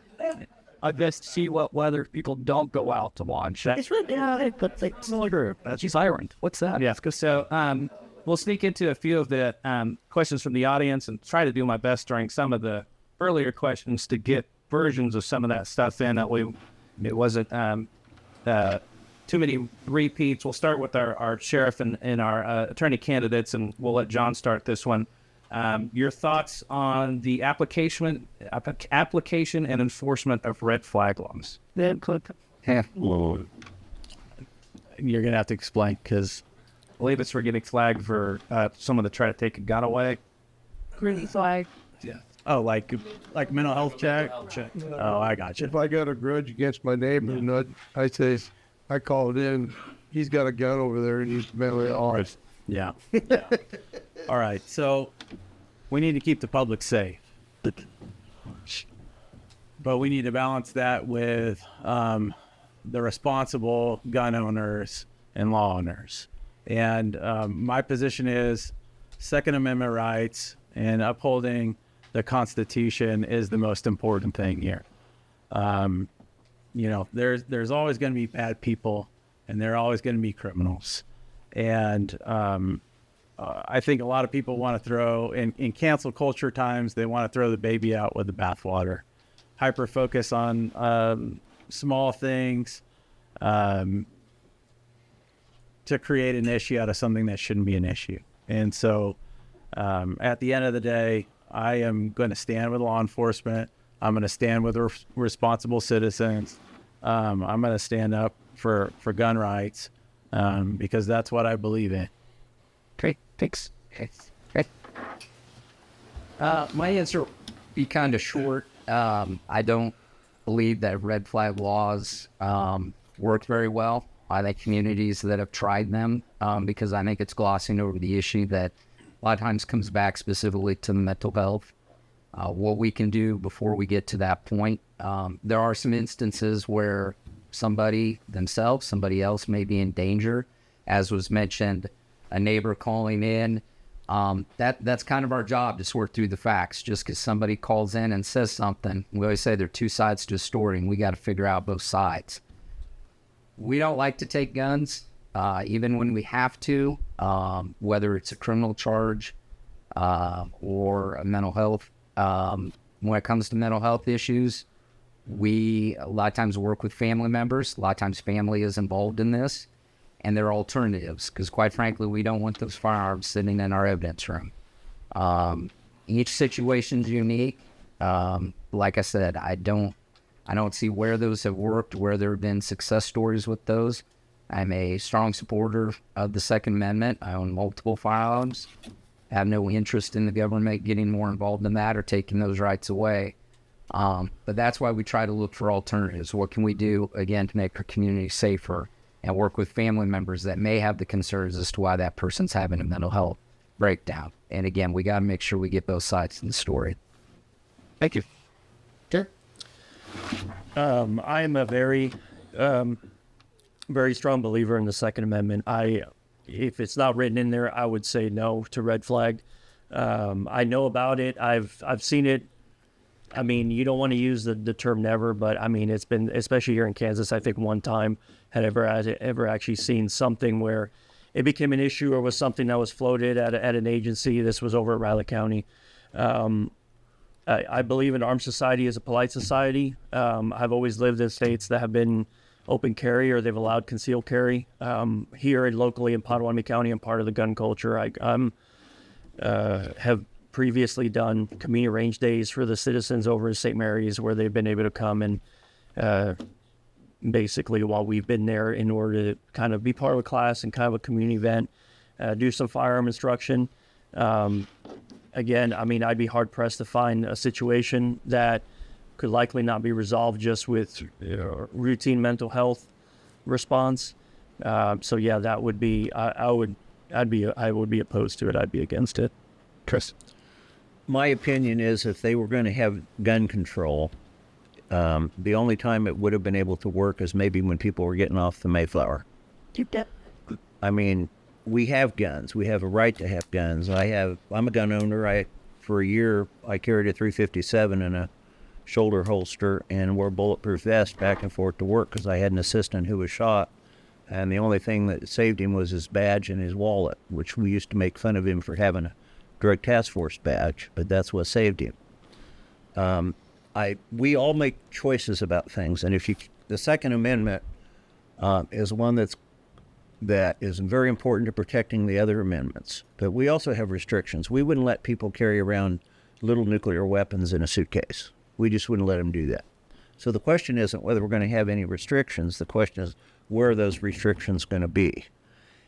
I guess to see what weather people don't go out to watch. It's really but like That's siren. What's that? Yeah. So we'll sneak into a few of the questions from the audience and try to do my best during some of the earlier questions to get versions of some of that stuff in. That way, it wasn't too many repeats. We'll start with our sheriff and our attorney candidates, and we'll let John start this one. Your thoughts on the application and enforcement of red flag laws? You're going to have to explain, because I believe it's for getting flagged for someone to try to take a gun away. green flag. Yeah. Oh, like mental health check? Oh, I got you. If I got a grudge against my neighbor, I say, I called in, he's got a gun over there and he's mentally ill. Yeah. All right. So we need to keep the public safe, but we need to balance that with the responsible gun owners and law owners. And my position is Second Amendment rights and upholding the Constitution is the most important thing here. There's always going to be bad people, and there are always going to be criminals. And I think a lot of people want to throw, in cancel culture times, they want to throw the baby out with the bathwater. Hyper focus on small things to create an issue out of something that shouldn't be an issue. And so at the end of the day, I am going to stand with law enforcement. I'm going to stand with responsible citizens. I'm going to stand up for gun rights because that's what I believe in. Great, thanks. Great. My answer will be kind of short. I don't believe that red flag laws work very well. I think communities that have tried them because I think it's glossing over the issue that a lot of times comes back specifically to mental health. What we can do before we get to that point. There are some instances where somebody else may be in danger. As was mentioned, a neighbor calling in. That's kind of our job to sort through the facts. Just because somebody calls in and says something, we always say there are two sides to a story, and we got to figure out both sides. We don't like to take guns, even when we have to, whether it's a criminal charge or a mental health. When it comes to mental health issues, we a lot of times work with family members. A lot of times family is involved in this, and there are alternatives because, quite frankly, we don't want those firearms sitting in our evidence room. Each situation's unique. Like I said, I don't see where those have worked, where there have been success stories with those. I'm a strong supporter of the Second Amendment. I own multiple firearms. I have no interest in the government getting more involved in that or taking those rights away. But that's why we try to look for alternatives. What can we do, again, to make our community safer and work with family members that may have the concerns as to why that person's having a mental health breakdown. And again, we got to make sure we get both sides of the story. Thank you. Sure. I am a very, very strong believer in the Second Amendment. If it's not written in there, I would say no to red flag. I know about it. I've seen it. I mean, you don't want to use the term never, but I mean, it's been, especially here in Kansas, I think one time had ever actually seen something where it became an issue or was something that was floated at an agency. This was over at Riley County. I believe an armed society is a polite society. I've always lived in states that have been open carry or they've allowed concealed carry. Here locally in Pottawatomie County, I'm part of the gun culture. I have previously done community range days for the citizens over in St. Mary's, where they've been able to come and basically while we've been there in order to kind of be part of a class and kind of a community event, do some firearm instruction. Again, I mean, I'd be hard pressed to find a situation that could likely not be resolved just with routine mental health response. So yeah, that would be, I would be opposed to it. I'd be against it. Chris. My opinion is if they were going to have gun control, the only time it would have been able to work is maybe when people were getting off the Mayflower. I mean, we have guns. We have a right to have guns. I'm a gun owner. For a year, I carried a .357 in a shoulder holster and wore a bulletproof vest back and forth to work because I had an assistant who was shot. And the only thing that saved him was his badge and his wallet, which we used to make fun of him for having a drug task force badge, but that's what saved him. We all make choices about things. And the Second Amendment is one that is very important to protecting the other amendments. But we also have restrictions. We wouldn't let people carry around little nuclear weapons in a suitcase. We just wouldn't let them do that. So the question isn't whether we're going to have any restrictions. The question is, where are those restrictions going to be?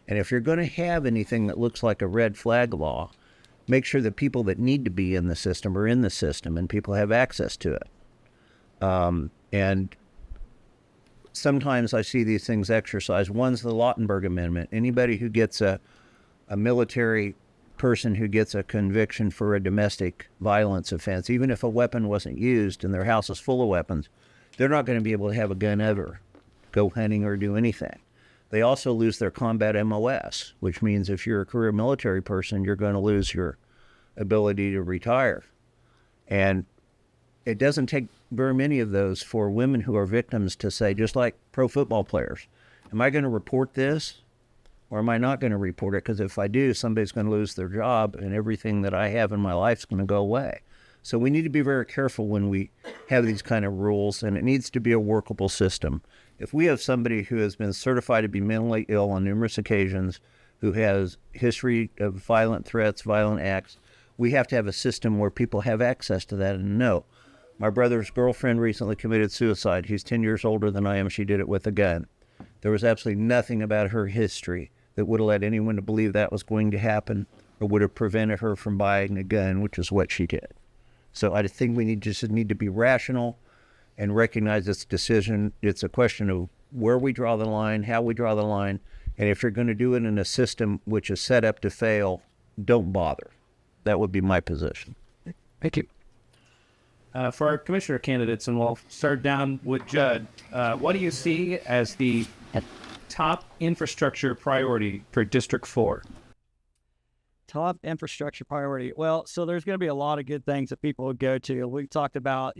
And if you're going to have anything that looks like a red flag law, make sure that people that need to be in the system are in the system and people have access to it. And sometimes I see these things exercised. One's the Lautenberg Amendment. Anybody who gets a military person who gets a conviction for a domestic violence offense, even if a weapon wasn't used and their house is full of weapons, they're not going to be able to have a gun ever, go hunting or do anything. They also lose their combat MOS, which means if you're a career military person, you're going to lose your ability to retire. And it doesn't take very many of those for women who are victims to say, just like pro football players, am I going to report this or am I not going to report it? Because if I do, somebody's going to lose their job and everything that I have in my life is going to go away. So we need to be very careful when we have these kind of rules, and it needs to be a workable system. If we have somebody who has been certified to be mentally ill on numerous occasions, who has history of violent threats, violent acts, we have to have a system where people have access to that and know. My brother's girlfriend recently committed suicide. He's 10 years older than I am. She did it with a gun. There was absolutely nothing about her history that would have led anyone to believe that was going to happen or would have prevented her from buying a gun, which is what she did. So I think we need to be rational and recognize this decision. It's a question of where we draw the line, how we draw the line, and if you're going to do it in a system which is set up to fail, don't bother. That would be my position. Thank you. For our commissioner candidates, and we'll start down with Judd, what do you see as the top infrastructure priority for District 4? Top infrastructure priority. Well, so there's going to be a lot of good things that people would go to. We talked about,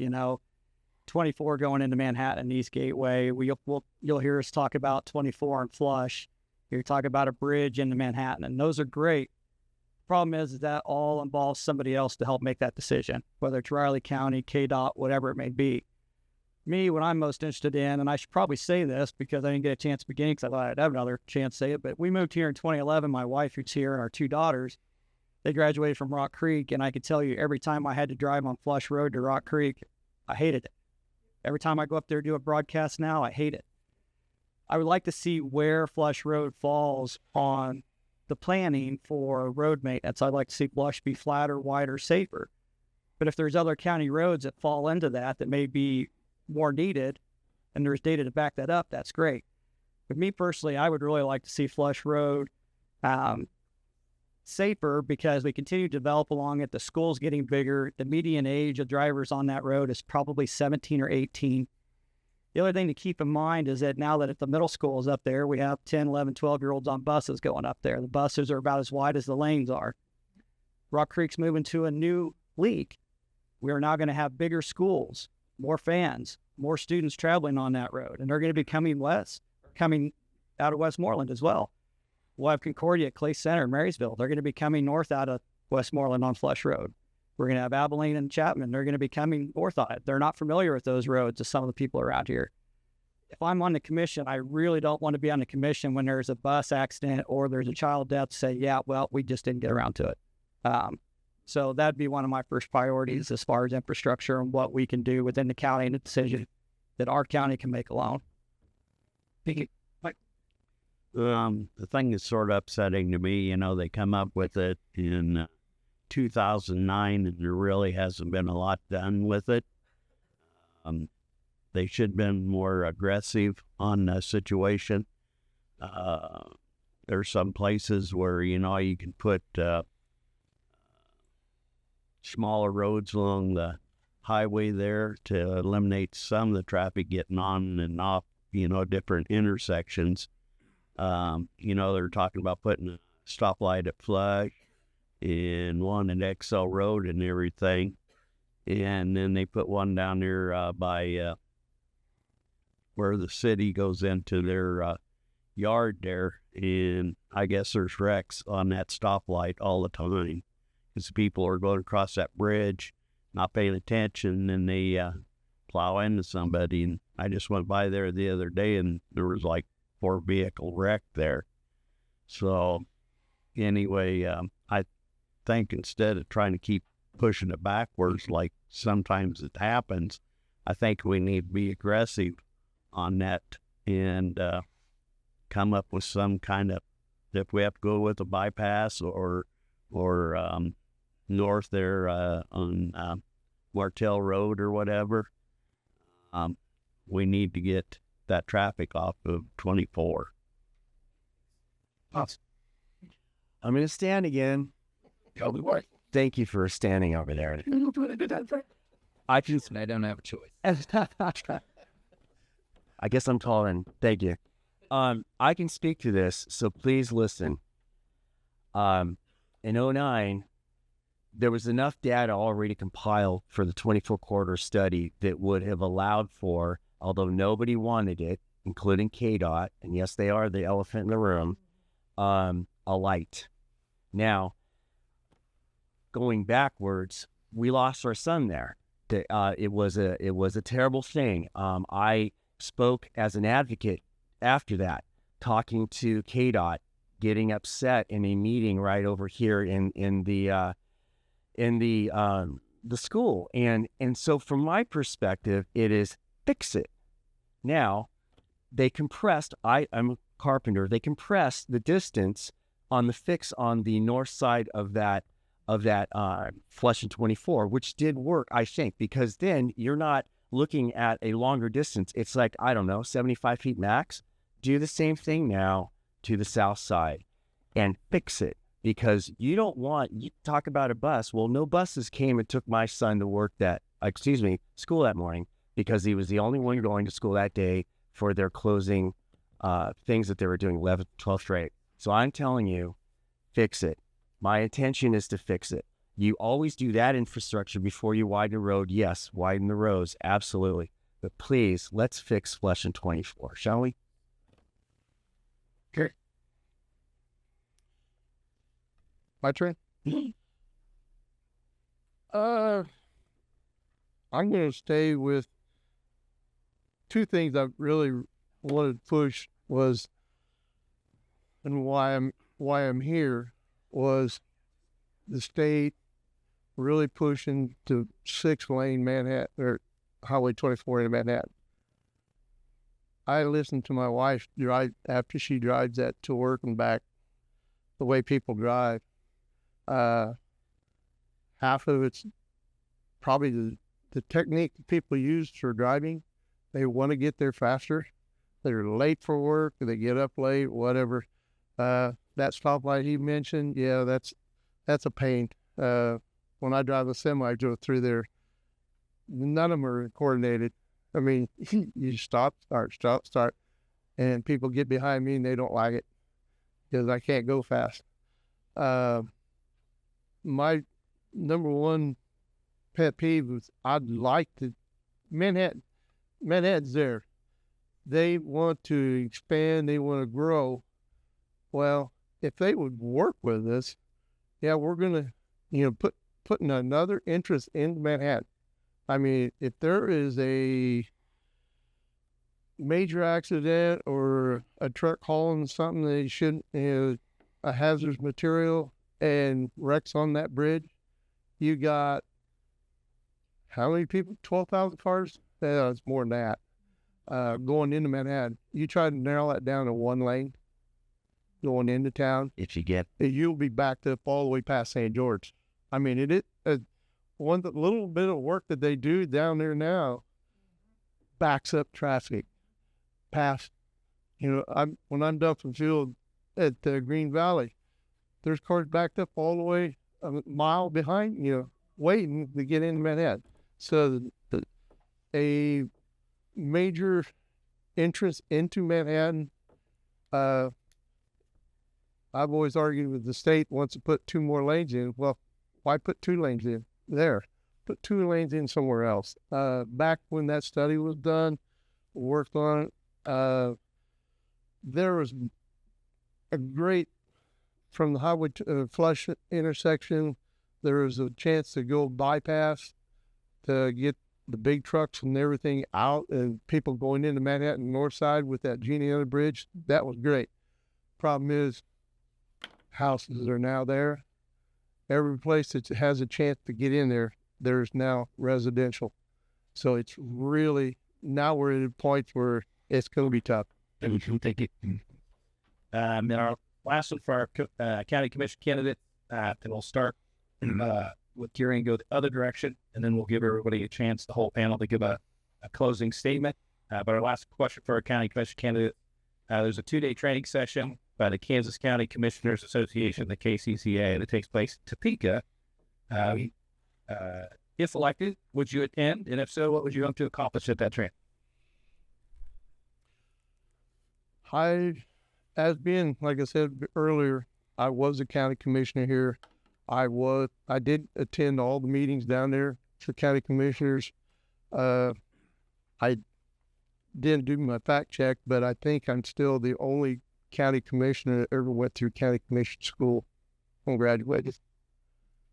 24 going into Manhattan and East Gateway. You'll hear us talk about 24 and Flush. You're talking about a bridge into Manhattan, and those are great. Problem is that all involves somebody else to help make that decision, whether it's Riley County, KDOT, whatever it may be. Me, what I'm most interested in, and I should probably say this because I didn't get a chance to begin because I thought I'd have another chance to say it, but we moved here in 2011. My wife, who's here, and our two daughters, they graduated from Rock Creek, and I can tell you every time I had to drive on Flush Road to Rock Creek, I hated it. Every time I go up there to do a broadcast now, I hate it. I would like to see where Flush Road falls on the planning for road maintenance. I'd like to see Flush be flatter, wider, safer. But if there's other county roads that fall into that may be more needed, and there's data to back that up, that's great. But me personally, I would really like to see Flush Road safer because we continue to develop along it. The school's getting bigger. The median age of drivers on that road is probably 17 or 18. The other thing to keep in mind is that now that if the middle school is up there, we have 10, 11, 12-year-olds on buses going up there. The buses are about as wide as the lanes are. Rock Creek's moving to a new league. We are now going to have bigger schools, more fans, more students traveling on that road, and they're going to be coming out of Westmoreland as well. We'll have Concordia, Clay Center, Marysville. They're going to be coming north out of Westmoreland on Flush Road. We're going to have Abilene and Chapman. They're going to be coming north on it. They're not familiar with those roads as some of the people around here. If I'm on the commission, I really don't want to be on the commission when there's a bus accident or there's a child death to say, yeah, well, we just didn't get around to it. So that'd be one of my first priorities as far as infrastructure and what we can do within the county and the decision that our county can make alone. Thank you. The thing that's sort of upsetting to me, they come up with it in 2009 and there really hasn't been a lot done with it. They should have been more aggressive on the situation. There's some places where, you can put smaller roads along the highway there to eliminate some of the traffic getting on and off, different intersections. They're talking about putting a stoplight at Flush and one at XL Road and everything. And then they put one down there by where the city goes into their yard there. And I guess there's wrecks on that stoplight all the time because people are going across that bridge, not paying attention, and they plow into somebody. And I just went by there the other day and there was like 4 vehicle wreck there. So anyway, I think instead of trying to keep pushing it backwards like sometimes it happens, I think we need to be aggressive on that and come up with some kind of, if we have to go with a bypass or north there on Martell Road or whatever, we need to get that traffic off of 24. I'm going to stand again. Thank you for standing over there. I don't have a choice. I guess I'm calling. Thank you. I can speak to this, so please listen. In 2009, there was enough data already compiled for the 24-quarter study that would have allowed for, although nobody wanted it, including KDOT, and yes, they are the elephant in the room, a light. Now, going backwards, we lost our son there. It was a terrible thing. I spoke as an advocate after that, talking to KDOT, getting upset in a meeting right over here in the school, and so from my perspective, it is fix it. Now, they compressed. I'm a carpenter. They compressed the distance on the fix on the north side of that Flush and 24, which did work, I think, because then you're not looking at a longer distance. It's like, I don't know, 75 feet max. Do the same thing now to the south side and fix it, because you don't want, you talk about a bus. Well, no buses came and took my son to school that morning, because he was the only one going to school that day for their closing things that they were doing 11th, 12th grade. So I'm telling you, fix it. My intention is to fix it. You always do that infrastructure before you widen the road. Yes, widen the roads, absolutely. But please, let's fix Flush and 24, shall we? Okay. My turn? I'm going to stay with two things I really wanted to push was, and why I'm here, was the state really pushing to 6-lane Manhattan, or Highway 24 in Manhattan. I listen to my wife drive after she drives that to work and back, the way people drive. Half of it's probably the technique that people use for driving. They want to get there faster. They're late for work, they get up late, whatever. That stoplight he mentioned, yeah, that's a pain. When I drive a semi, I go through there. None of them are coordinated. I mean, you stop, start, and people get behind me and they don't like it because I can't go fast. My number one pet peeve is I'd like to, Manhattan's there. They want to expand, they want to grow. Well, if they would work with us, yeah, we're going to, put putting another interest in Manhattan. I mean, if there is a major accident or a truck hauling something that you shouldn't, a hazardous material and wrecks on that bridge, you got how many people? 12,000 cars? Yeah, it's more than that. Going into Manhattan, you try to narrow that down to one lane going into town. If you get, You'll be backed up all the way past St. George. I mean, one little bit of work that they do down there now backs up traffic past. When I'm dumping fuel at Green Valley, there's cars backed up all the way a mile behind, waiting to get into Manhattan. So a major entrance into Manhattan. I've always argued with the state wants to put 2 more lanes in. Well, why put 2 lanes in there? Put 2 lanes in somewhere else. Back when that study was done, worked on it, there was a great, from the highway to Flush intersection, there was a chance to go bypass to get the big trucks and everything out, and people going into Manhattan north side with that Genie Bridge. That was great. Problem is, houses are now there. Every place that has a chance to get in there, there's now residential. So it's really, now we're at a point where it's going to be tough. Thank you. And our last one for our county commission candidate, and we'll start with Gary and go the other direction, and then we'll give everybody a chance, the whole panel, to give a closing statement. But our last question for our county commission candidate, there's a 2-day training session by the Kansas County Commissioners Association, the KCCA, that takes place in Topeka. If elected, would you attend? And if so, what would you hope to accomplish at that training? As being, like I said earlier, I was a county commissioner here. I did attend all the meetings down there for county commissioners. I didn't do my fact check, but I think I'm still the only county commissioner that ever went through county commission school and graduated.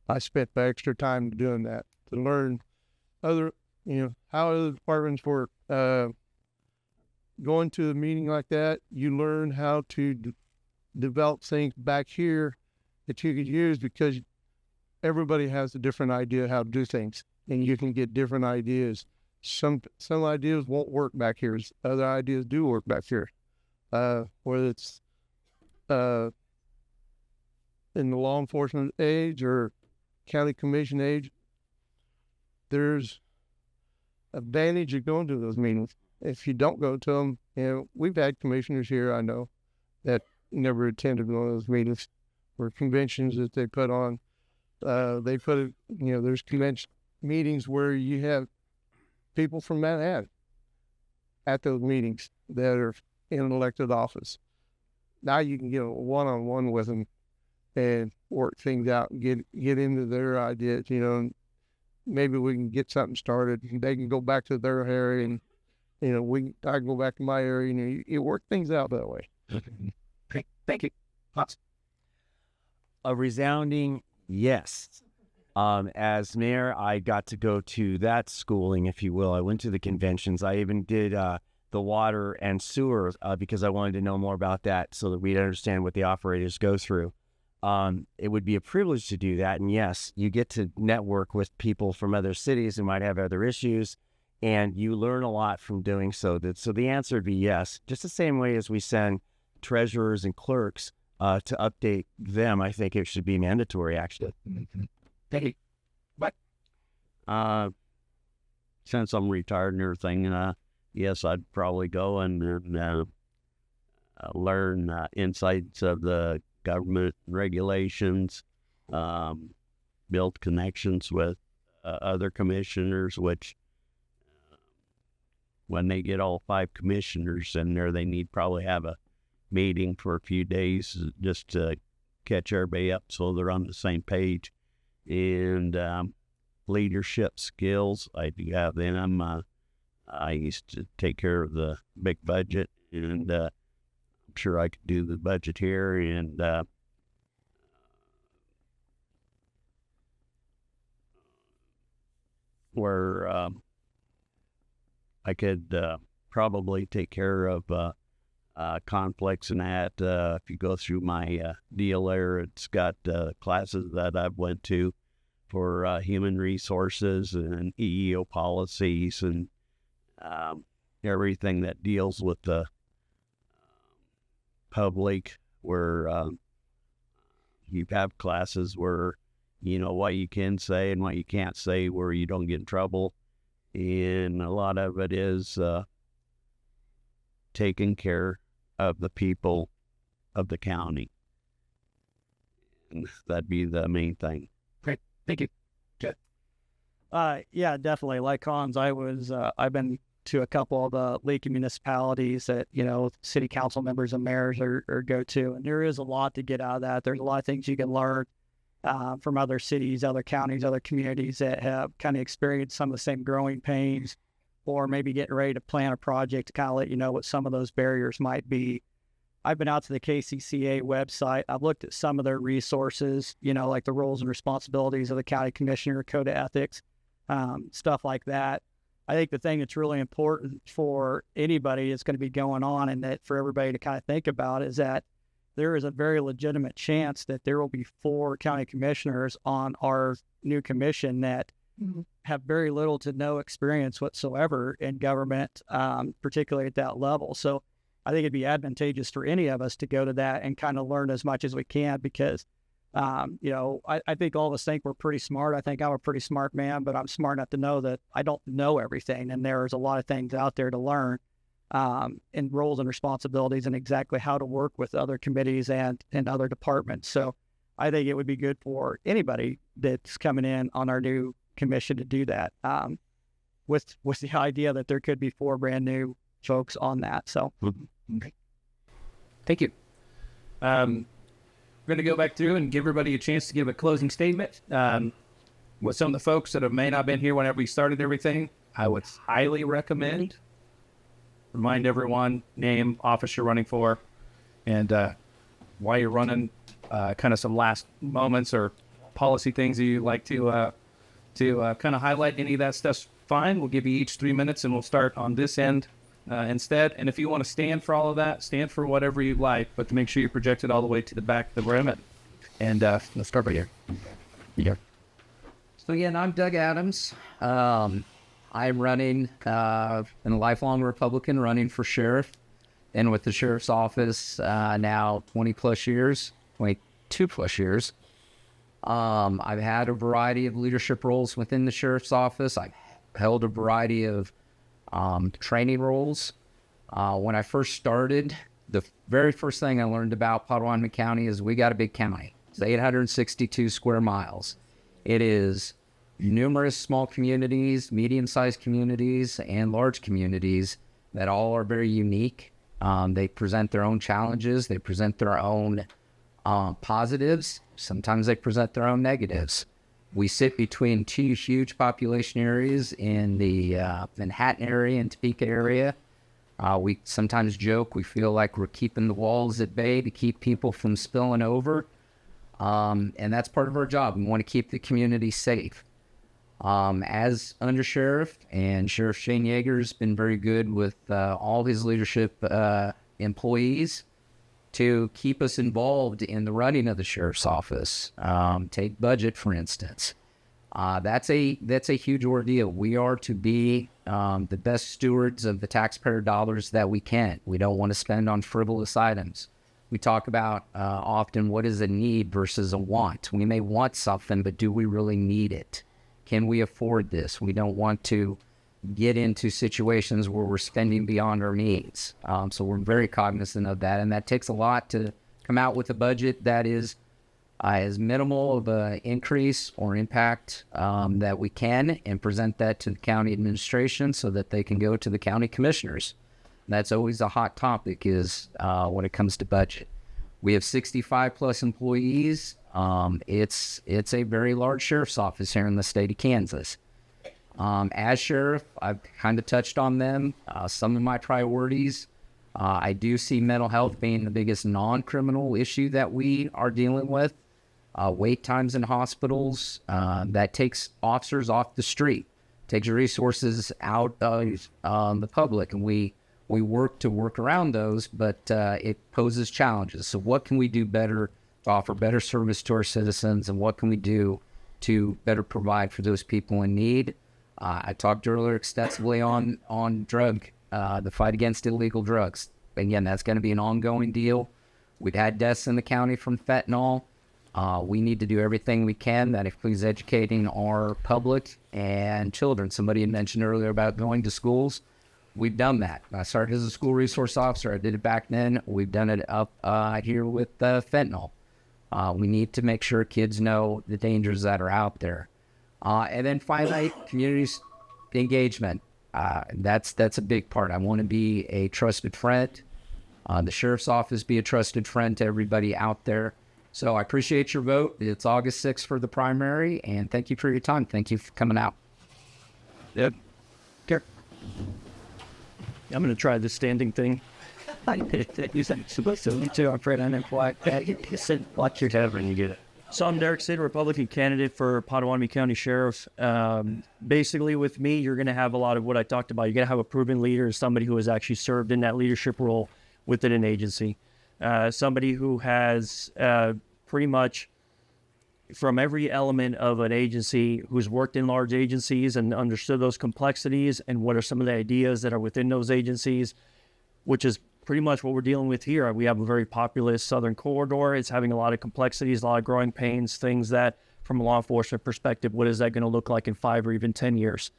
I spent the extra time doing that to learn how other departments work. Going to a meeting like that, you learn how to develop things back here that you could use, because everybody has a different idea how to do things, and you can get different ideas. Some ideas won't work back here. Other ideas do work back here. Whether it's in the law enforcement age or county commission age, there's advantage of going to those meetings. If you don't go to them, we've had commissioners here, I know, that never attended one of those meetings or conventions that they put on. There's convention meetings where you have people from Manhattan at those meetings that are in an elected office. Now you can get a one-on-one with them and work things out and get into their ideas, and maybe we can get something started. They can go back to their area, and I can go back to my area, and you work things out that way. Thank you. Thoughts? A resounding yes. As mayor, I got to go to that schooling, if you will. I went to the conventions. I even did the water and sewer because I wanted to know more about that so that we'd understand what the operators go through. It would be a privilege to do that. And yes, you get to network with people from other cities who might have other issues, and you learn a lot from doing so. So the answer would be yes. Just the same way as we send treasurers and clerks to update them, I think it should be mandatory, actually. Thank you. But since I'm retired and everything, yes, I'd probably go and learn insights of the government regulations, build connections with other commissioners, which when they get all 5 commissioners in there, they need probably have a meeting for a few days just to catch everybody up so they're on the same page. And leadership skills, I do have them. I used to take care of the big budget, and I'm sure I could do the budget here. And where I could probably take care of conflicts and that. If you go through my deal there, it's got classes that I've went to for human resources and EEO policies and everything that deals with the public, where you have classes where you know what you can say and what you can't say, where you don't get in trouble. And a lot of it is taking care of the people of the county. And that'd be the main thing. Great. Thank you. Good. Yeah, definitely. Like Hans, I've been to a couple of the leaky municipalities that, you know, city council members and mayors are go to. And there is a lot to get out of that. There's a lot of things you can learn from other cities, other counties, other communities that have kind of experienced some of the same growing pains, or maybe getting ready to plan a project to kind of let you know what some of those barriers might be. I've been out to the KCCA website. I've looked at some of their resources, you know, like the roles and responsibilities of the county commissioner, code of ethics, stuff like that. I think the thing that's really important for anybody that's going to be going on, and that for everybody to kind of think about, is that there is a very legitimate chance that there will be 4 county commissioners on our new commission that have very little to no experience whatsoever in government, particularly at that level. So I think it'd be advantageous for any of us to go to that and kind of learn as much as we can, because, you know, I think all of us think we're pretty smart. I think I'm a pretty smart man, but I'm smart enough to know that I don't know everything. And there's a lot of things out there to learn, and roles and responsibilities, and exactly how to work with other committees and other departments. So I think it would be good for anybody that's coming in on our new commission to do that, with the idea that there could be 4 brand new folks on that. So Thank you. We're going to go back through and give everybody a chance to give a closing statement. With some of the folks that may not been here whenever we started everything, I would highly recommend remind everyone name, office you're running for, and why you're running, kind of some last moments or policy things that you'd like to kind of highlight. Any of that stuff's fine. We'll give you each 3 minutes, and we'll start on this end instead. And if you want to stand for all of that, stand for whatever you like, but to make sure you project it all the way to the back of the room. And let's start right here. Yeah. So again, I'm Doug Adams. I'm running, and a lifelong Republican, running for sheriff, and with the sheriff's office now 20 plus years, 22 plus years. I've had a variety of leadership roles within the sheriff's office. I've held a variety of training roles. When I first started, the very first thing I learned about Pottawatomie County is we got a big county. It's 862 square miles. It is numerous small communities, medium-sized communities, and large communities that all are very unique. They present their own challenges. They present their own positives. Sometimes they present their own negatives. We sit between 2 huge population areas in the Manhattan area and Topeka area. We sometimes joke we feel like we're keeping the walls at bay to keep people from spilling over. And that's part of our job. We want to keep the community safe. As undersheriff, and Sheriff Shane Yeager has been very good with all his leadership employees to keep us involved in the running of the sheriff's office. Take budget, for instance. That's a huge ordeal. We are to be the best stewards of the taxpayer dollars that we can. We don't want to spend on frivolous items. We talk about often what is a need versus a want. We may want something, but do we really need it? Can we afford this? We don't want to get into situations where we're spending beyond our needs. So we're very cognizant of that, and that takes a lot to come out with a budget that is as minimal of an increase or impact that we can, and present that to the county administration so that they can go to the county commissioners. That's always a hot topic, is when it comes to budget. We have 65 plus employees. It's a very large sheriff's office here in the state of Kansas. As sheriff, I've kind of touched on them. Some of my priorities, I do see mental health being the biggest non-criminal issue that we are dealing with. Wait times in hospitals, that takes officers off the street. takes resources out of the public, and we work to work around those, but it poses challenges. So what can we do better to offer better service to our citizens, and what can we do to better provide for those people in need? I talked earlier extensively on the fight against illegal drugs. Again, that's going to be an ongoing deal. We've had deaths in the county from fentanyl. We need to do everything we can that includes educating our public and children. Somebody had mentioned earlier about going to schools. We've done that. I started as a school resource officer. I did it back then. We've done it up here with fentanyl. We need to make sure kids know the dangers that are out there. And then finally, community engagement. That's a big part. I want to be a trusted friend. The sheriff's office be a trusted friend to everybody out there. So I appreciate your vote. It's August 6th for the primary, and thank you for your time. Thank you for coming out. Yep. Here. I'm going to try this standing thing. You said supposed to. Me too. I'm afraid I didn't quite. You said watch your head when you get it. So I'm Derek Sid, Republican candidate for Pottawatomie County Sheriff. Basically, with me, you're going to have a lot of what I talked about. You're going to have a proven leader, somebody who has actually served in that leadership role within an agency. Somebody who has pretty much from every element of an agency, who's worked in large agencies and understood those complexities and what are some of the ideas that are within those agencies, which is pretty much what we're dealing with here. We have a very populous southern corridor. It's having a lot of complexities, a lot of growing pains, things that from a law enforcement perspective, what is that going to look like in 5 or even 10 years?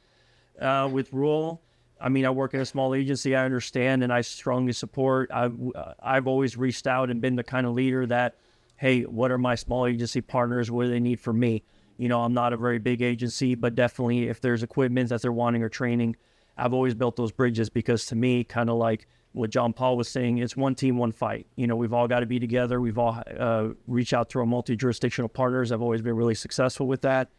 With rural, I mean, I work in a small agency. I understand and I strongly support. I've always reached out and been the kind of leader that, hey, what are my small agency partners? What do they need from me? You know, I'm not a very big agency, but definitely if there's equipment that they're wanting or training, I've always built those bridges because to me, kind of like what John Paul was saying, it's one team, one fight. You know, we've all got to be together. We've all reached out to our multi-jurisdictional partners. I've always been really successful with that.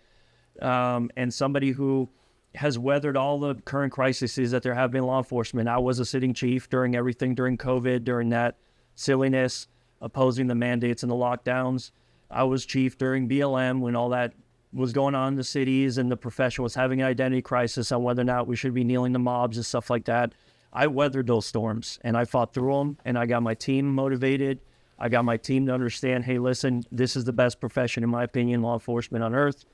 And somebody who has weathered all the current crises that there have been in law enforcement. I was a sitting chief during everything, during COVID, during that silliness, opposing the mandates and the lockdowns. I was chief during BLM when all that was going on in the cities and the profession was having an identity crisis on whether or not we should be kneeling to mobs and stuff like that. I weathered those storms and I fought through them and I got my team motivated. I got my team to understand, hey, listen, this is the best profession, in my opinion, law enforcement on earth.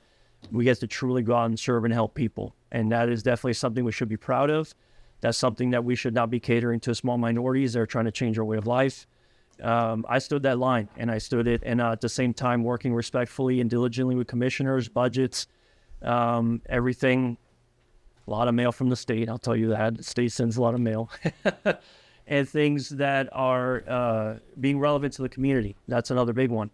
We get to truly go out and serve and help people. And that is definitely something we should be proud of. That's something that we should not be catering to small minorities that are trying to change our way of life. I stood that line and I stood it. And at the same time, working respectfully and diligently with commissioners, budgets, everything. A lot of mail from the state, I'll tell you that. The state sends a lot of mail. And things that are being relevant to the community. That's another big one.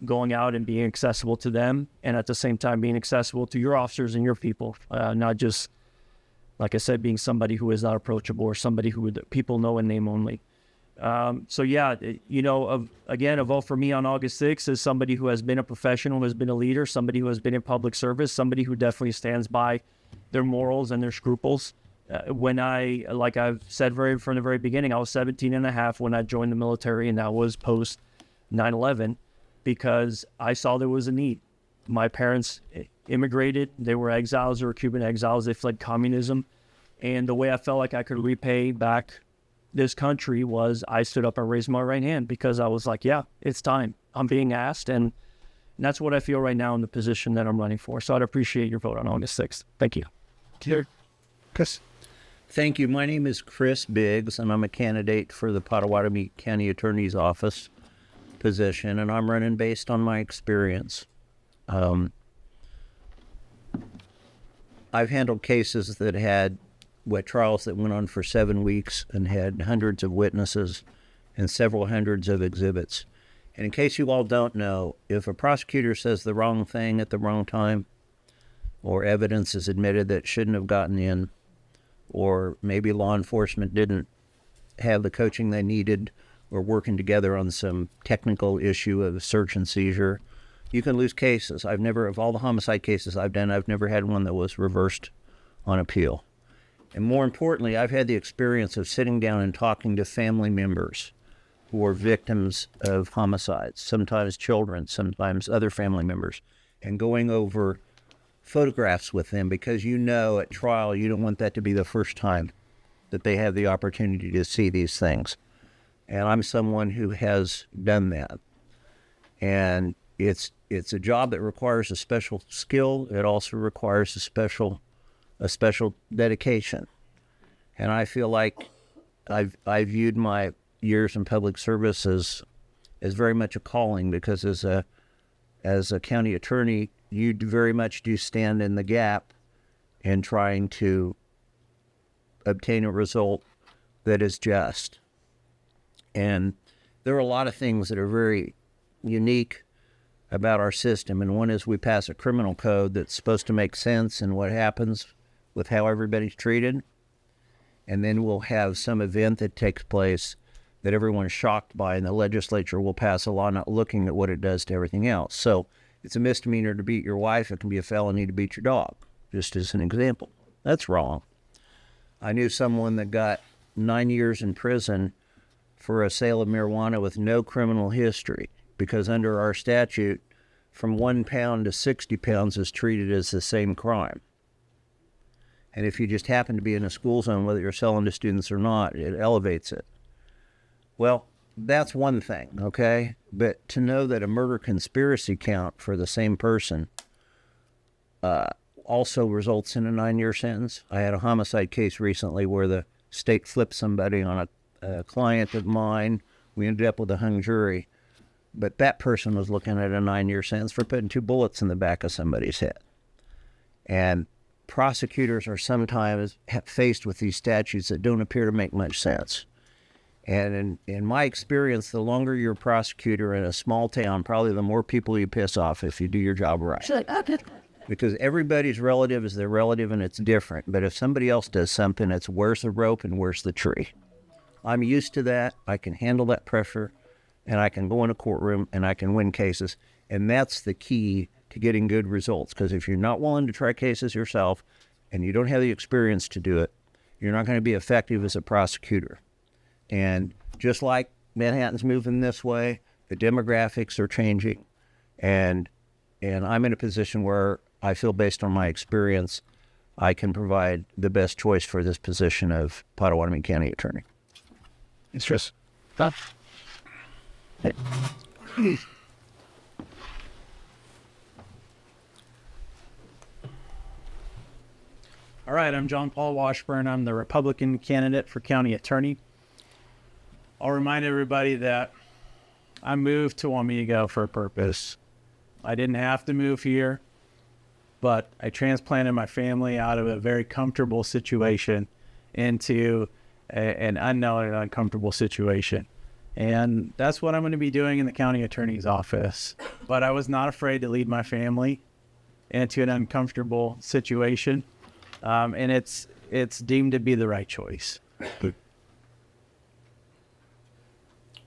Going out and being accessible to them, and at the same time being accessible to your officers and your people, not just, like I said, being somebody who is not approachable or somebody who people know in name only. So yeah, you know, again, a vote for me on August 6th is somebody who has been a professional, who has been a leader, somebody who has been in public service, somebody who definitely stands by their morals and their scruples. When like I've said from the very beginning, I was 17 and a half when I joined the military, and that was post 9/11. Because I saw there was a need. My parents immigrated. They were exiles. They were Cuban exiles. They fled communism. And the way I felt like I could repay back this country was I stood up and raised my right hand because I was like, yeah, it's time. I'm being asked. And that's what I feel right now in the position that I'm running for. So I'd appreciate your vote on August 6th. Thank you. Chris. Thank you. My name is Chris Biggs, and I'm a candidate for the Pottawatomie County Attorney's Office position, and I'm running based on my experience. I've handled cases that had trials that went on for 7 weeks and had hundreds of witnesses and several hundreds of exhibits. And in case you all don't know, if a prosecutor says the wrong thing at the wrong time, or evidence is admitted that shouldn't have gotten in, or maybe law enforcement didn't have the coaching they needed, or working together on some technical issue of search and seizure, you can lose cases. Of all the homicide cases I've done, I've never had one that was reversed on appeal. And more importantly, I've had the experience of sitting down and talking to family members who are victims of homicides, sometimes children, sometimes other family members, and going over photographs with them, because you know at trial you don't want that to be the first time that they have the opportunity to see these things. And I'm someone who has done that. And it's a job that requires a special skill. It also requires a special dedication. And I feel like I viewed my years in public service as very much a calling, because as a county attorney, you very much do stand in the gap in trying to obtain a result that is just. And there are a lot of things that are very unique about our system, and one is we pass a criminal code that's supposed to make sense in what happens with how everybody's treated, and then we'll have some event that takes place that everyone's shocked by, and the legislature will pass a law not looking at what it does to everything else. So it's a misdemeanor to beat your wife. It can be a felony to beat your dog, just as an example. That's wrong. I knew someone that got 9 years in prison for a sale of marijuana with no criminal history, because under our statute, from 1 pound to 60 pounds is treated as the same crime. And if you just happen to be in a school zone, whether you're selling to students or not, it elevates it. Well, that's one thing, okay? But to know that a murder conspiracy count for the same person also results in a 9-year sentence. I had a homicide case recently where the state flipped somebody on a client of mine. We ended up with a hung jury. But that person was looking at a 9-year sentence for putting 2 bullets in the back of somebody's head. And prosecutors are sometimes faced with these statutes that don't appear to make much sense. And in my experience, the longer you're a prosecutor in a small town, probably the more people you piss off if you do your job right. Because everybody's relative is their relative, and it's different. But if somebody else does something, it's where's the rope and where's the tree. I'm used to that. I can handle that pressure, and I can go in a courtroom, and I can win cases. And that's the key to getting good results. Because if you're not willing to try cases yourself, and you don't have the experience to do it, you're not going to be effective as a prosecutor. And just like Manhattan's moving this way, the demographics are changing, and I'm in a position where I feel, based on my experience, I can provide the best choice for this position of Pottawatomie County Attorney. It's just All right, I'm John Paul Washburn. I'm the Republican candidate for county attorney. I'll remind everybody that I moved to Wamego for a purpose. I didn't have to move here, but I transplanted my family out of a very comfortable situation into an unknown and uncomfortable situation. And that's what I'm going to be doing in the county attorney's office. But I was not afraid to lead my family into an uncomfortable situation. And it's deemed to be the right choice.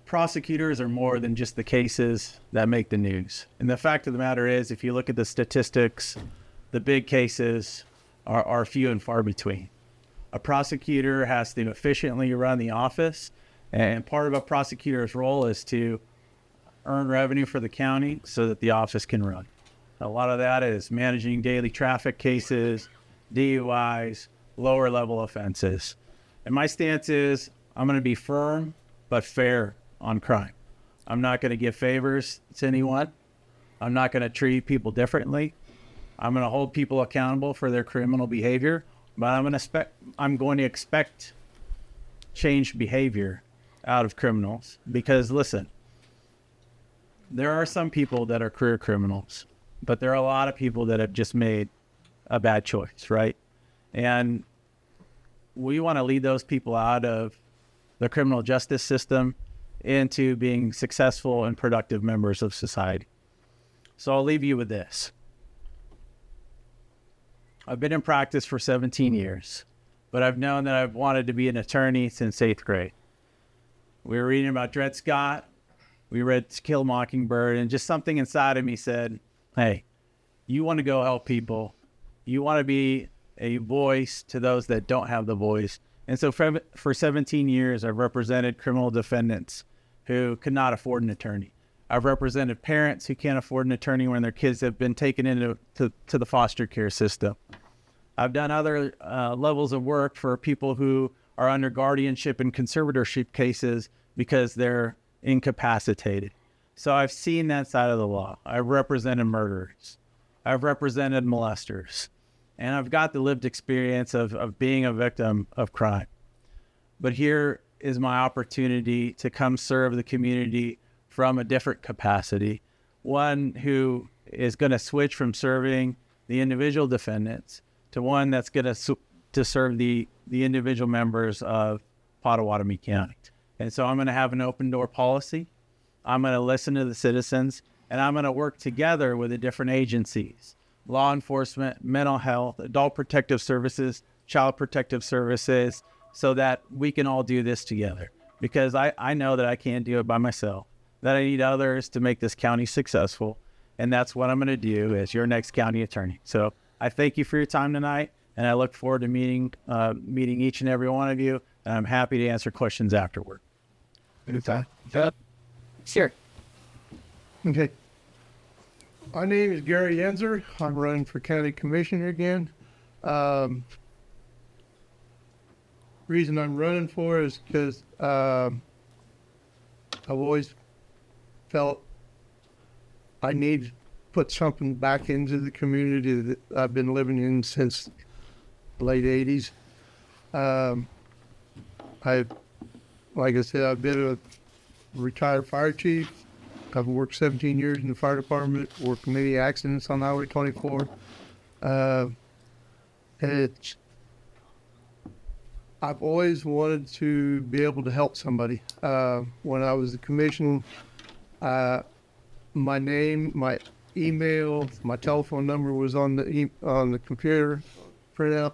Prosecutors are more than just the cases that make the news. And the fact of the matter is, if you look at the statistics, the big cases are few and far between. A prosecutor has to efficiently run the office, and part of a prosecutor's role is to earn revenue for the county so that the office can run. A lot of that is managing daily traffic cases, DUIs, lower level offenses. And my stance is I'm going to be firm but fair on crime. I'm not going to give favors to anyone. I'm not going to treat people differently. I'm going to hold people accountable for their criminal behavior, but I'm going to expect changed behavior out of criminals. Because listen, there are some people that are career criminals, but there are a lot of people that have just made a bad choice, right? And we want to lead those people out of the criminal justice system into being successful and productive members of society. So I'll leave you with this. I've been in practice for 17 years, but I've known that I've wanted to be an attorney since 8th grade. We were reading about Dred Scott. We read To Kill a Mockingbird, and just something inside of me said, hey, you want to go help people. You want to be a voice to those that don't have the voice. And so for 17 years, I've represented criminal defendants who could not afford an attorney. I've represented parents who can't afford an attorney when their kids have been taken into to the foster care system. I've done other levels of work for people who are under guardianship and conservatorship cases because they're incapacitated. So I've seen that side of the law. I've represented murderers. I've represented molesters. And I've got the lived experience of being a victim of crime. But here is my opportunity to come serve the community from a different capacity, one who is going to switch from serving the individual defendants to one that's going to serve the individual members of Pottawatomie County. And so I'm going to have an open door policy. I'm going to listen to the citizens, and I'm going to work together with the different agencies, law enforcement, mental health, adult protective services, child protective services, so that we can all do this together. Because I know that I can't do it by myself, that I need others to make this county successful. And that's what I'm going to do as your next county attorney. So I thank you for your time tonight, and I look forward to meeting each and every one of you. And I'm happy to answer questions afterward. Sure. Okay. My name is Gary Yenzer. I'm running for county commissioner again. Reason I'm running for is because I've always felt I need to put something back into the community that I've been living in since the late 80s. Like I said, I've been a retired fire chief. I've worked 17 years in the fire department, worked many accidents on Highway 24. I've always wanted to be able to help somebody. When I was the commissioner, my name, my email, my telephone number was on the computer printout.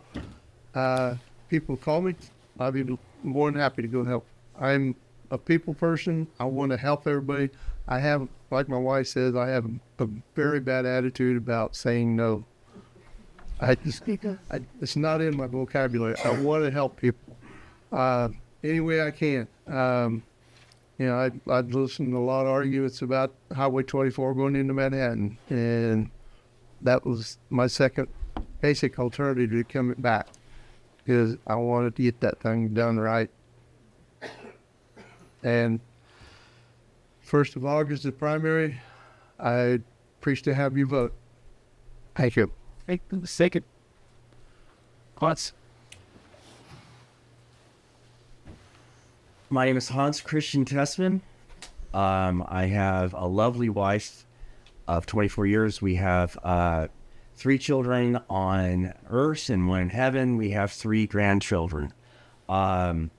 People call me. I'd be more than happy to go help. I'm a people person. I want to help everybody. I have, like my wife says, I have a very bad attitude about saying no. It's not in my vocabulary. I want to help people any way I can. I'd listen to a lot of arguments about Highway 24 going into Manhattan, and that was my second basic alternative to coming back, because I wanted to get that thing done right. And 1st of August is the primary. I appreciate to have you vote. Thank you. Second. Hans. My name is Hans Christian Tessman. I have a lovely wife of 24 years. We have 3 children on earth and 1 in heaven. We have 3 grandchildren. I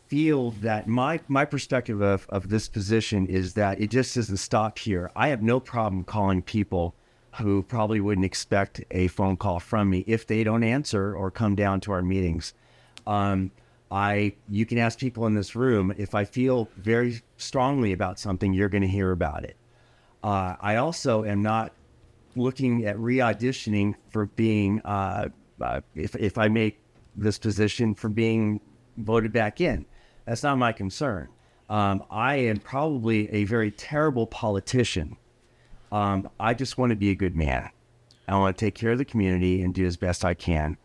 feel that my perspective of this position is that it just doesn't stop here. I have no problem calling people who probably wouldn't expect a phone call from me if they don't answer or come down to our meetings. You can ask people in this room, if I feel very strongly about something, you're going to hear about it. I also am not looking at re-auditioning for being, if I make this position, for being voted back in. That's not my concern. I am probably a very terrible politician. I just want to be a good man. I want to take care of the community and do as best I can.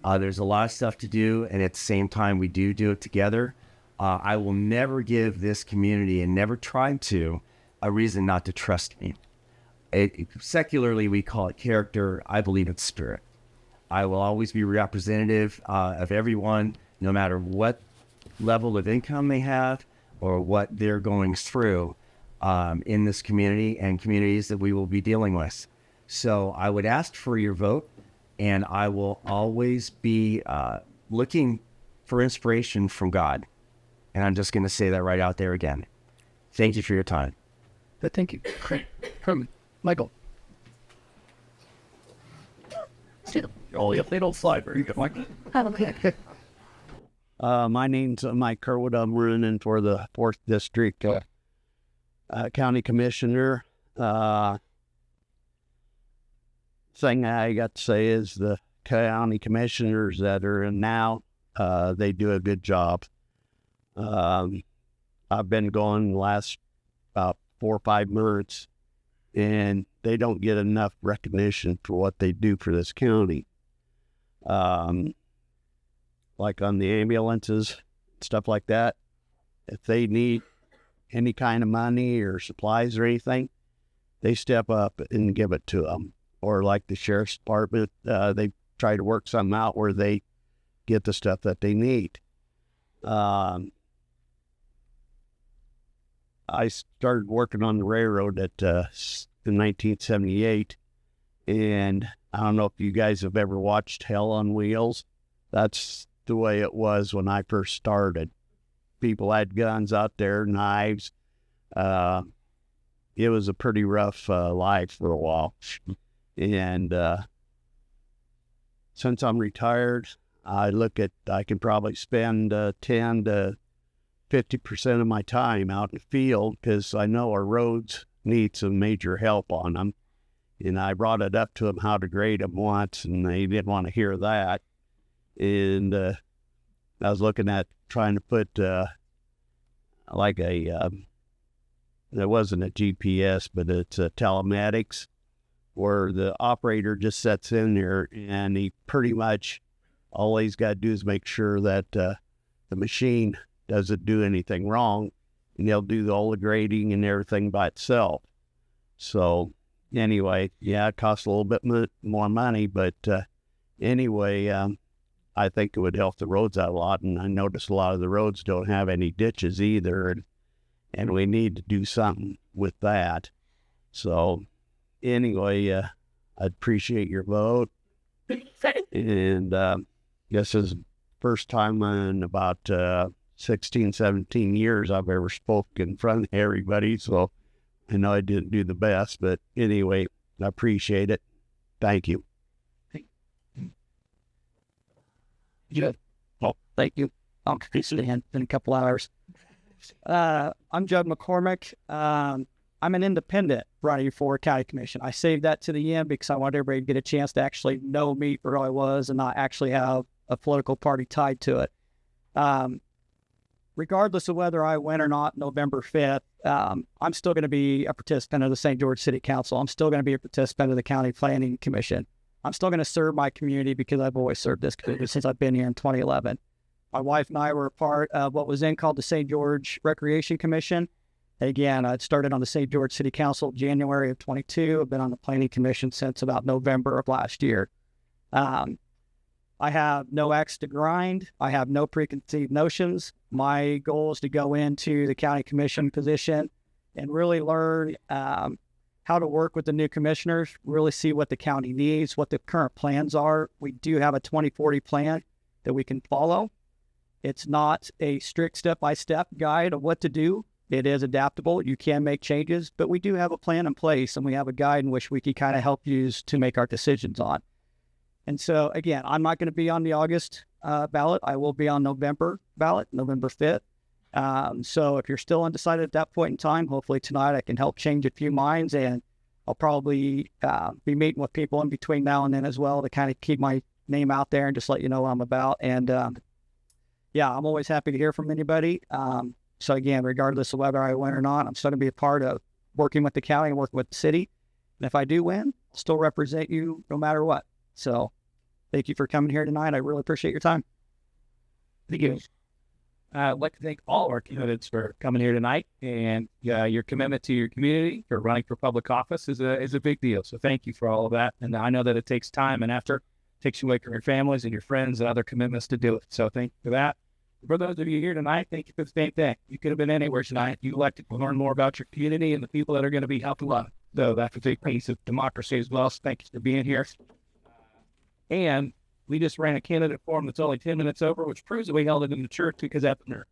There's a lot of stuff to do, and at the same time, we do it together. I will never give this community, and never try to, a reason not to trust me. Secularly, we call it character. I believe it's spirit. I will always be representative of everyone, no matter what level of income they have or what they're going through in this community and communities that we will be dealing with. So I would ask for your vote, and I will always be looking for inspiration from God. And I'm just going to say that right out there again. Thank you for your time. Thank you. Herman. Michael. Oh, yeah, they don't fly very good, Michael. My name's Mike Kerwood. I'm running for the 4th District County Commissioner. Thing I got to say is the county commissioners that are in now, they do a good job. I've been going the last about 4 or 5 months, and they don't get enough recognition for what they do for this county. Like on the ambulances, stuff like that. If they need any kind of money or supplies or anything, they step up and give it to them. Or like the sheriff's department, they try to work something out where they get the stuff that they need. I started working on the railroad in 1978, and I don't know if you guys have ever watched Hell on Wheels. That's the way it was when I first started. People had guns out there, knives. It was a pretty rough life for a while. And since I'm retired, I can probably spend 10 to 50% of my time out in the field, because I know our roads need some major help on them. And I brought it up to them how to grade them once, and they didn't want to hear that. And I was looking at trying to put like it wasn't a GPS, but it's a telematics, where the operator just sits in there and he pretty much all he's got to do is make sure that the machine doesn't do anything wrong, and they'll do all the grading and everything by itself. So anyway, yeah, it costs a little bit more money, but anyway, I think it would help the roads out a lot. And I noticed a lot of the roads don't have any ditches either, and we need to do something with that. So anyway, I appreciate your vote. And this is the first time in about 16, 17 years I've ever spoken in front of everybody. So I know I didn't do the best, but anyway, I appreciate it. Thank you. Good. Well, thank you. I'll stand in a couple hours. I'm Judd McCormick. I'm an independent running for county commission. I saved that to the end because I wanted everybody to get a chance to actually know me for who I was and not actually have a political party tied to it. Regardless of whether I win or not November 5th, I'm still going to be a participant of the St. George City Council. I'm still going to be a participant of the County Planning Commission. I'm still going to serve my community because I've always served this community since I've been here in 2011. My wife and I were a part of what was then called the St. George Recreation Commission. Again, I started on the St. George City Council January of 22. I've been on the Planning Commission since about November of last year. I have no axe to grind. I have no preconceived notions. My goal is to go into the county commission position and really learn how to work with the new commissioners, really see what the county needs, what the current plans are. We do have a 2040 plan that we can follow. It's not a strict step-by-step guide of what to do. It is adaptable. You can make changes, but we do have a plan in place, and we have a guide in which we can kind of help use to make our decisions on. And so, again, I'm not going to be on the August ballot. I will be on November ballot, November 5th. So if you're still undecided at that point in time, hopefully tonight I can help change a few minds, and I'll probably be meeting with people in between now and then as well to kind of keep my name out there and just let you know what I'm about. And yeah, I'm always happy to hear from anybody. So again, regardless of whether I win or not, I'm still going to be a part of working with the county and working with the city. And if I do win, I'll still represent you no matter what. So thank you for coming here tonight. I really appreciate your time. Thank you. I'd like to thank all of our candidates for coming here tonight, and your commitment to your community for running for public office is a big deal. So thank you for all of that. And I know that it takes time and effort, it takes you away from your families and your friends and other commitments to do it. So thank you for that. For those of you here tonight, thank you for the same thing. You could have been anywhere tonight. You elected to learn more about your community and the people that are going to be helping out. So that's a big piece of democracy as well. So thank you for being here. And we just ran a candidate forum that's only 10 minutes over, which proves that we held it in the church because that's the nerve.